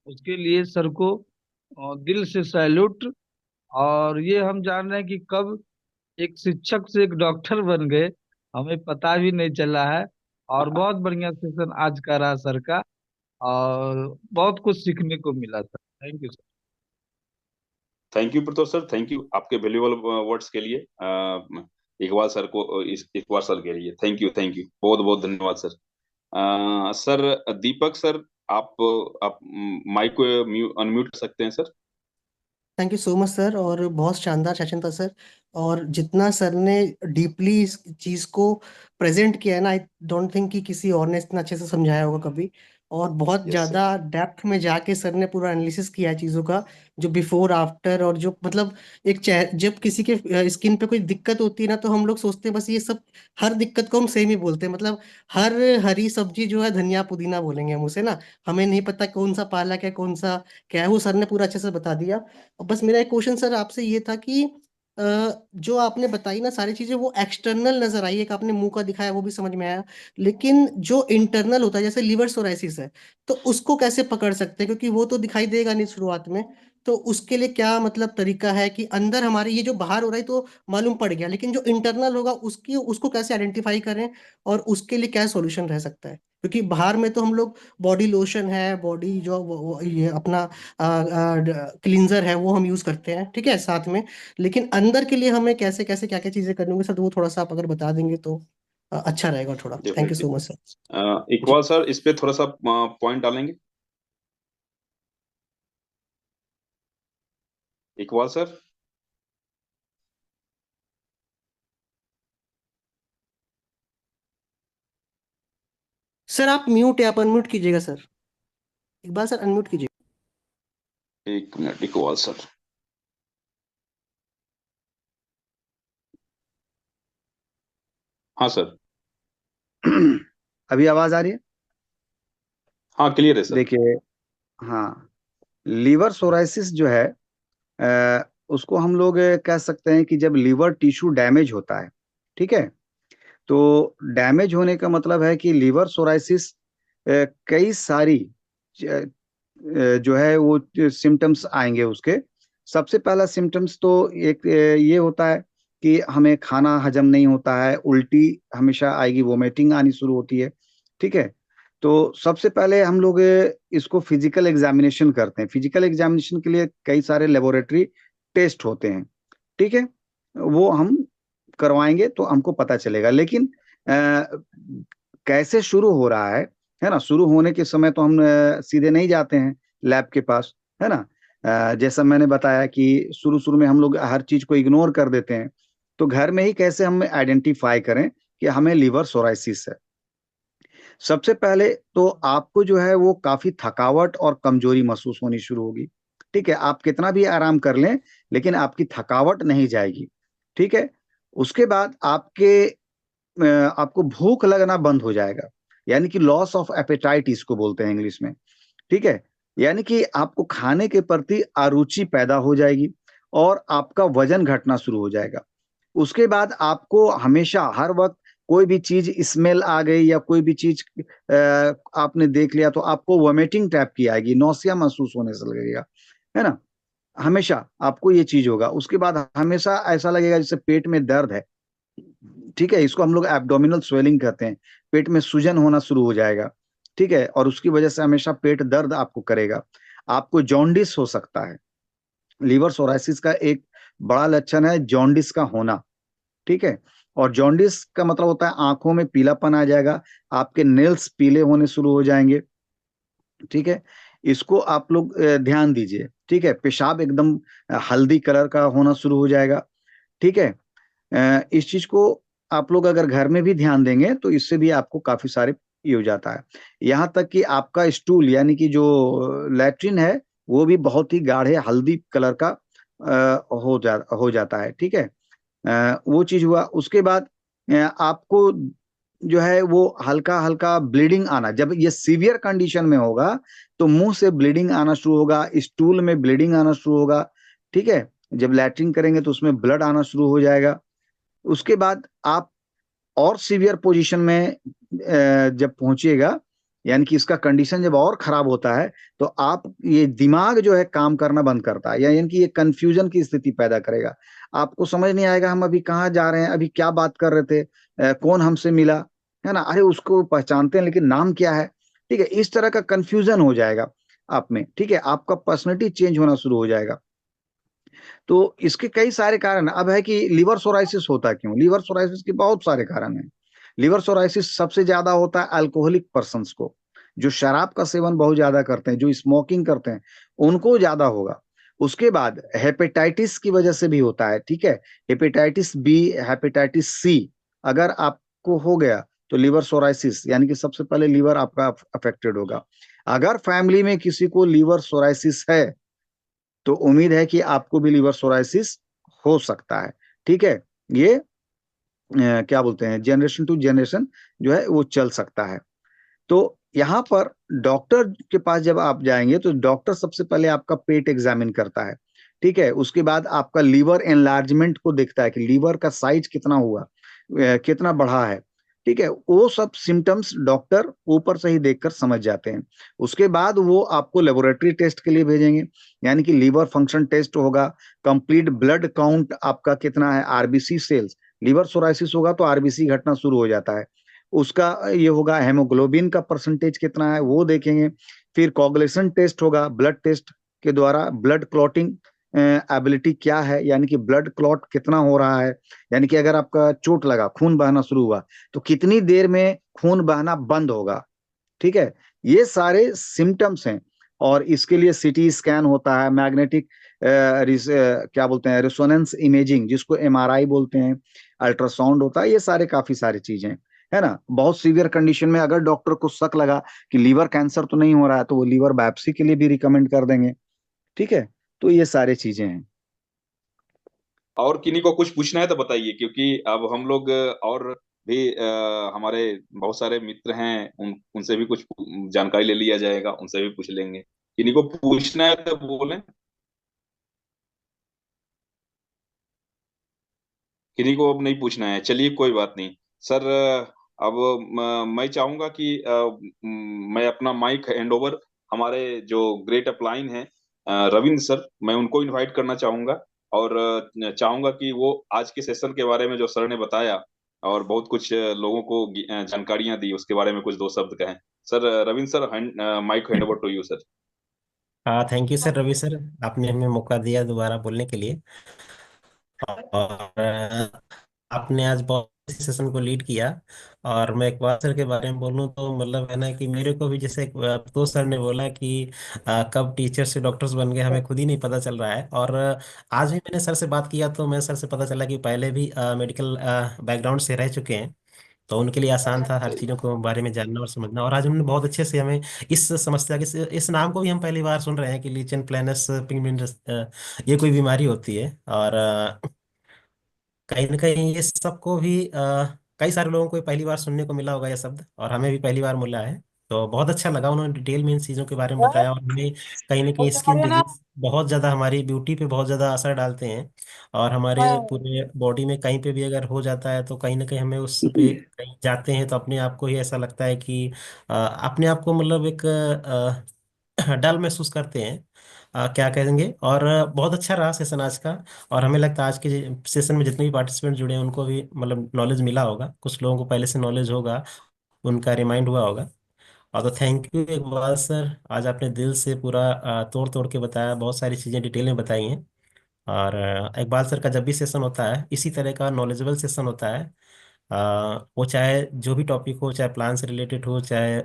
उसके लिए सर को दिल से सैल्यूट। और ये हम जान रहे हैं कि कब एक शिक्षक से एक डॉक्टर बन गए, हमें पता भी नहीं चला है। और बहुत बढ़िया सेशन आज का रहा सर का, और बहुत कुछ सीखने को मिला sir. Thank you sir. Thank you Pratosh sir, thank you आपके वैल्यूएबल वर्ड्स के लिए, इकबाल सर को, इस इकबाल सर के लिए थैंक यू, थैंक यू, बहुत बहुत धन्यवाद सर। सर दीपक सर, आप माइक को अनम्यूट कर सकते हैं sir. Thank you so much sir, और बहुत शानदार सेशन था सर। और जितना सर ने डीपली इस चीज को प्रेजेंट किया है ना, आई डोंट थिंक कि किसी और ने इतना अच्छे से समझाया होगा कभी। और बहुत यस सर। ज्यादा डेप्थ में जाके सर ने पूरा एनालिसिस किया है चीजों का, जो बिफोर आफ्टर, और जो मतलब एक चेहरे, जब किसी के स्किन पे कोई दिक्कत होती है ना, तो हम लोग सोचते हैं बस ये सब, हर दिक्कत को हम सेम ही बोलते हैं, मतलब हर हरी सब्जी जो है धनिया पुदीना बोलेंगे हम उसे ना। हमें नहीं पता कौन सा पालक है कौन सा क्या है, वो सर ने पूरा अच्छे से बता दिया। और बस मेरा एक क्वेश्चन सर आपसे ये था कि जो आपने बताई ना सारी चीजें, वो एक्सटर्नल नजर आई, एक आपने मुंह का दिखाया वो भी समझ में आया, लेकिन जो इंटरनल होता है जैसे लिवर सोराइसिस है, तो उसको कैसे पकड़ सकते हैं, क्योंकि वो तो दिखाई देगा नहीं शुरुआत में। तो उसके लिए क्या मतलब तरीका है कि अंदर हमारे ये जो बाहर हो रहा है तो मालूम पड़ गया, लेकिन जो इंटरनल होगा उसकी उसको कैसे आइडेंटिफाई करें, और उसके लिए क्या सॉल्यूशन रह सकता है, क्योंकि बाहर में तो हम लोग बॉडी लोशन है, बॉडी जो ये अपना क्लींजर है वो हम यूज करते हैं, ठीक है साथ में, लेकिन अंदर के लिए हमें कैसे कैसे क्या क्या चीजें करनी होंगी सर, तो वो थोड़ा सा आप अगर बता देंगे तो अच्छा रहेगा थोड़ा। Thank you definitely. So much sir. जी। इकबाल सर इस पे थोड़ा सा पॉइंट डालेंगे, इकबाल सर। सर आप म्यूट या आप अनम्यूट कीजिएगा सर, एक बार सर अनम्यूट कीजिए। एक मिनट इकबाल सर। हाँ सर। अभी आवाज आ रही है? हाँ क्लियर है सर। देखिए, हाँ, लीवर सोराइसिस जो है, उसको हम लोग कह सकते हैं कि जब लीवर टिश्यू डैमेज होता है, ठीक है। तो डैमेज होने का मतलब है कि लीवर सोराइसिस कई सारी जो है वो सिम्टम्स आएंगे उसके। सबसे पहला सिम्टम्स तो एक ये होता है कि हमें खाना हजम नहीं होता है, उल्टी हमेशा आएगी, वोमिटिंग आनी शुरू होती है, ठीक है। तो सबसे पहले हम लोग इसको फिजिकल एग्जामिनेशन करते हैं। फिजिकल एग्जामिनेशन के लिए कई सारे लेबोरेटरी टेस्ट होते हैं, ठीक है। वो हम करवाएंगे तो हमको पता चलेगा। लेकिन कैसे शुरू हो रहा है ना, शुरू होने के समय तो हम सीधे नहीं जाते हैं लैब के पास, है ना। जैसा मैंने बताया कि शुरू शुरू में हम लोग हर चीज को इग्नोर कर देते हैं। तो घर में ही कैसे हम आइडेंटिफाई करें कि हमें लीवर सोराइसिस है। सबसे पहले तो आपको जो है वो काफी थकावट और कमजोरी महसूस होनी शुरू होगी, ठीक है। आप कितना भी आराम कर लें लेकिन आपकी थकावट नहीं जाएगी, ठीक है। उसके बाद आपको भूख लगना बंद हो जाएगा, यानी कि लॉस ऑफ एपेटाइट इसको बोलते हैं इंग्लिश में, ठीक है। यानी कि आपको खाने के प्रति अरुचि पैदा हो जाएगी और आपका वजन घटना शुरू हो जाएगा। उसके बाद आपको हमेशा हर वक्त कोई भी चीज स्मेल आ गई या कोई भी चीज आपने देख लिया तो आपको वोमिटिंग टाइप की आएगी, नौसिया महसूस होने से लगेगा, है ना। हमेशा आपको ये चीज होगा। उसके बाद हमेशा ऐसा लगेगा जैसे पेट में दर्द है, ठीक है, इसको हम लोग एब्डोमिनल स्वेलिंग कहते हैं। पेट में सूजन होना शुरू हो जाएगा, ठीक है, और उसकी वजह से हमेशा पेट दर्द आपको करेगा। आपको जॉन्डिस हो सकता है। लीवर सोराइसिस का एक बड़ा लक्षण है जॉन्डिस का होना, ठीक है। और जॉन्डिस का मतलब होता है आंखों में पीलापन आ जाएगा, आपके नेल्स पीले होने शुरू हो जाएंगे, ठीक है। इसको आप लोग ध्यान दीजिए, ठीक है। पेशाब एकदम हल्दी कलर का होना शुरू हो जाएगा, ठीक है। इस चीज को आप लोग अगर घर में भी ध्यान देंगे तो इससे भी आपको काफी सारे ये हो जाता है। यहाँ तक कि आपका स्टूल यानी कि जो लैट्रिन है वो भी बहुत ही गाढ़े हल्दी कलर का हो जाता है, ठीक है। वो चीज हुआ। उसके बाद आपको जो है वो हल्का हल्का ब्लीडिंग आना, जब ये सीवियर कंडीशन में होगा तो मुंह से ब्लीडिंग आना शुरू होगा, स्टूल में ब्लीडिंग आना शुरू होगा, ठीक है। जब लैट्रिन करेंगे तो उसमें ब्लड आना शुरू हो जाएगा। उसके बाद आप और सीवियर पोजीशन में जब पहुंचिएगा, यानी कि इसका कंडीशन जब और खराब होता है तो आप ये दिमाग जो है काम करना बंद करता है, यानी कि ये कंफ्यूजन की स्थिति पैदा करेगा। आपको समझ नहीं आएगा हम अभी कहाँ जा रहे हैं, अभी क्या बात कर रहे थे, कौन हमसे मिला, है ना, अरे उसको पहचानते हैं लेकिन नाम क्या है, ठीक है। इस तरह का कंफ्यूजन हो जाएगा आप में, ठीक है। आपका पर्सनैलिटी चेंज होना शुरू हो जाएगा। तो इसके कई सारे कारण। अब है कि लिवर सोराइसिस होता क्यों? लिवर सोराइसिस के बहुत सारे कारण हैं। लिवर सोराइसिस सबसे ज्यादा होता है अल्कोहलिक पर्सन्स को, जो शराब का सेवन बहुत ज्यादा करते हैं, जो स्मोकिंग करते हैं, उनको ज्यादा होगा। उसके बाद हेपेटाइटिस की वजह से भी होता है, ठीक है। हेपेटाइटिस बी, हेपेटाइटिस सी अगर आपको हो गया तो लिवर सोराइसिस यानी कि सबसे पहले लिवर आपका अफेक्टेड होगा। अगर फैमिली में किसी को लिवर सोराइसिस है तो उम्मीद है कि आपको भी लिवर सोराइसिस हो सकता है, ठीक है। ये क्या बोलते हैं, जनरेशन टू जनरेशन जो है वो चल सकता है। तो यहाँ पर डॉक्टर के पास जब आप जाएंगे तो डॉक्टर सबसे पहले आपका पेट एग्जामिन करता है, ठीक है। उसके बाद आपका लीवर एनलार्जमेंट को देखता है कि लीवर का साइज कितना हुआ, कितना बढ़ा है, ठीक है। वो सब सिम्टम्स डॉक्टर ऊपर से ही देखकर समझ जाते हैं। उसके बाद वो आपको लेबोरेटरी टेस्ट के लिए भेजेंगे, यानी कि लीवर फंक्शन टेस्ट होगा, कंप्लीट ब्लड काउंट आपका कितना है, आरबीसी सेल्स। लीवर सोराइसिस होगा तो आरबीसी घटना शुरू हो जाता है। उसका ये होगा हेमोग्लोबिन का परसेंटेज कितना है वो देखेंगे। फिर कोगुलेशन टेस्ट होगा, ब्लड टेस्ट के द्वारा ब्लड क्लॉटिंग एबिलिटी क्या है, यानी कि ब्लड क्लॉट कितना हो रहा है, यानी कि अगर आपका चोट लगा खून बहना शुरू हुआ तो कितनी देर में खून बहना बंद होगा, ठीक है। ये सारे सिम्टम्स हैं। और इसके लिए सीटी स्कैन होता है, मैग्नेटिक क्या बोलते हैं, रेसोनेंस इमेजिंग जिसको एमआरआई बोलते हैं, अल्ट्रासाउंड होता है। ये सारे काफी सारी चीजें, है ना। बहुत सीवियर कंडीशन में अगर डॉक्टर को शक लगा कि लीवर कैंसर तो नहीं हो रहा है तो वो लीवर बायोप्सी के लिए भी रिकमेंड कर देंगे, ठीक है। तो ये सारी चीजें हैं। और किन्हीं को कुछ पूछना है तो बताइए, क्योंकि अब हम लोग और भी हमारे बहुत सारे मित्र हैं, उनसे भी कुछ जानकारी ले लिया जाएगा, उनसे भी पूछ लेंगे। किन्हीं को पूछना है तो बोलें। किन्हीं को अब नहीं पूछना है, चलिए कोई बात नहीं। सर अब मैं चाहूंगा कि मैं अपना माइक हैंड ओवर हमारे जो ग्रेट अपलाइन हैं रविंद्र सर, मैं उनको इनवाइट करना चाहूंगा। और चाहूंगा कि वो आज के सेशन के बारे में जो सर ने बताया और बहुत कुछ लोगों को जानकारियां दी, उसके बारे में कुछ दो शब्द कहें। Sir Ravindra sir, mike hand over to you sir. हाँ, thank you sir Ravi sir, आपने हमें मौका दिया दोबारा बोलने के लिए। और आपने आज बहुत सेशन को लीड किया। और मैं इकबाल सर के बारे में बोलूँ तो मतलब है ना कि मेरे को भी जैसे तो सर ने बोला कि कब टीचर से डॉक्टर्स बन गए हमें खुद ही नहीं पता चल रहा है। और आज भी मैंने सर से बात किया तो मैं सर से पता चला कि पहले भी मेडिकल बैकग्राउंड से रह चुके हैं। तो उनके लिए आसान था हर चीज़ों के बारे में जानना और समझना। और आज उन्होंने बहुत अच्छे से हमें इस समस्या के इस नाम को भी हम पहली बार सुन रहे हैं कि लीचेन प्लानस पिगमेंटस ये कोई बीमारी होती है। और कहीं ना कहीं ये सबको भी कई सारे लोगों को पहली बार सुनने को मिला होगा ये शब्द, और हमें भी पहली बार मिला है। तो बहुत अच्छा लगा, उन्होंने डिटेल में इन चीज़ों के बारे में बताया, और हमें कहीं ना कहीं स्किन डिजीज बहुत ज़्यादा हमारी ब्यूटी पे बहुत ज़्यादा असर डालते हैं, और हमारे पूरे बॉडी में कहीं पे भी अगर हो जाता है तो कहीं ना कहीं हमें उस पे कहीं जाते हैं तो अपने आप को ही ऐसा लगता है कि अपने आप को मतलब एक डल महसूस करते हैं, क्या कहेंगे। और बहुत अच्छा रहा सेशन आज का, और हमें लगता है आज के सेशन में जितने भी पार्टिसिपेंट जुड़े हैं उनको भी मतलब नॉलेज मिला होगा, कुछ लोगों को पहले से नॉलेज होगा, उनका रिमाइंड हुआ होगा। और तो थैंक यू एक बार सर, आज आपने दिल से पूरा तोड़ तोड़ के बताया, बहुत सारी चीज़ें डिटेल में बताई हैं। और इकबाल सर का जब भी सेशन होता है इसी तरह का नॉलेजेबल सेशन होता है, वो चाहे जो भी टॉपिक हो, चाहे प्लान से रिलेटेड हो, चाहे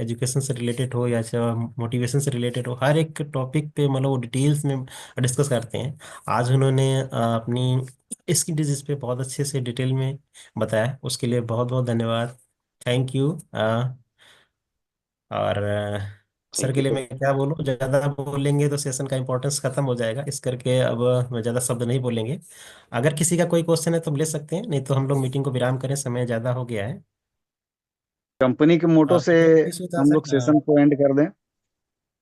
एजुकेशन से रिलेटेड हो, या चाहे मोटिवेशन से रिलेटेड हो, हर एक टॉपिक पे मतलब वो डिटेल्स में डिस्कस करते हैं। आज उन्होंने अपनी स्किन डिजीज पे बहुत अच्छे से डिटेल में बताया, उसके लिए बहुत बहुत धन्यवाद, थैंक यू। और सर थैंक के यू लिए सर। मैं क्या बोलूँ, ज़्यादा बोलेंगे तो सेशन का इम्पोर्टेंस खत्म हो जाएगा, इस करके अब मैं ज़्यादा शब्द नहीं बोलेंगे। अगर किसी का कोई क्वेश्चन है तो ले सकते हैं, नहीं तो हम लोग मीटिंग को विराम करें, समय ज़्यादा हो गया है। कंपनी के मोटो से प्लीज बता हम लोग सर। सेशन को एंड कर दें।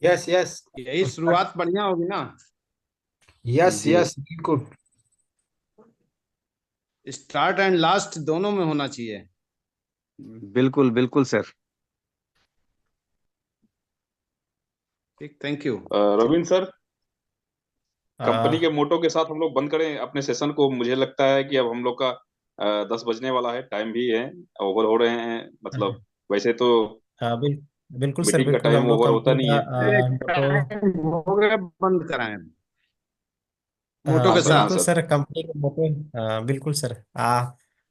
Yes yes. यही शुरुआत बढ़िया होगी ना। यस जी यस बिल्कुल। स्टार्ट एंड लास्ट दोनों में होना चाहिए। बिल्कुल बिल्कुल सर। ठीक, thank you. Ravindra sir, company के अ, मोटो के साथ हम लोग बंद करें अपने सेशन को। मुझे लगता है कि अब हम लोग का 10 बजने वाला है, टाइम भी है, ओवर हो रहे हैं मतलब। वैसे तो बिल्कुल सर, मीटिंग का बिल्कुल टाइम हम लोग ओवर होता कंपनी नहीं का है। मोटो। हो गया, बंद कराएं मोटो हाँ के सर, हाँ बिल्कुल साथ। सर। सर, कंपनी का मोटो। बिल्कुल सर।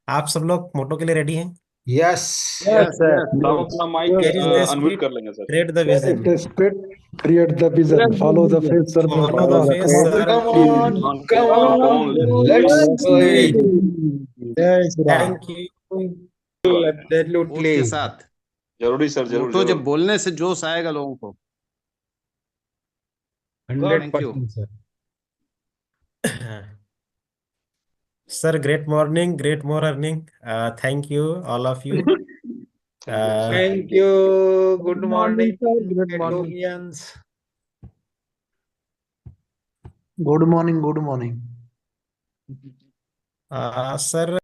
आप सब लोग मोटो के लिए रेडी हैं? Yes. Yes yes sir. Yes सब यस। अपना mic Yes, carry the sir. Unmute spirit, कर लेंगे sir. Create the Carry vision, the spirit, create the vision, follow the face serve follow the follow the face face. Serve Come the on, people. come on, let's Let's play. play. जय Shri Ram. Thank you. Absolutely. के साथ जरूरी sir, जरूर मोटो जब जरूर। बोलने से जोश आएगा लोगों को। Hundred thank you. Percent sir. Sir great morning, great more earning, thank you all of you. Thank you sir. Thank you. Good good morning morning sir, good morning. एडोमियंस। Good morning, good morning. Sir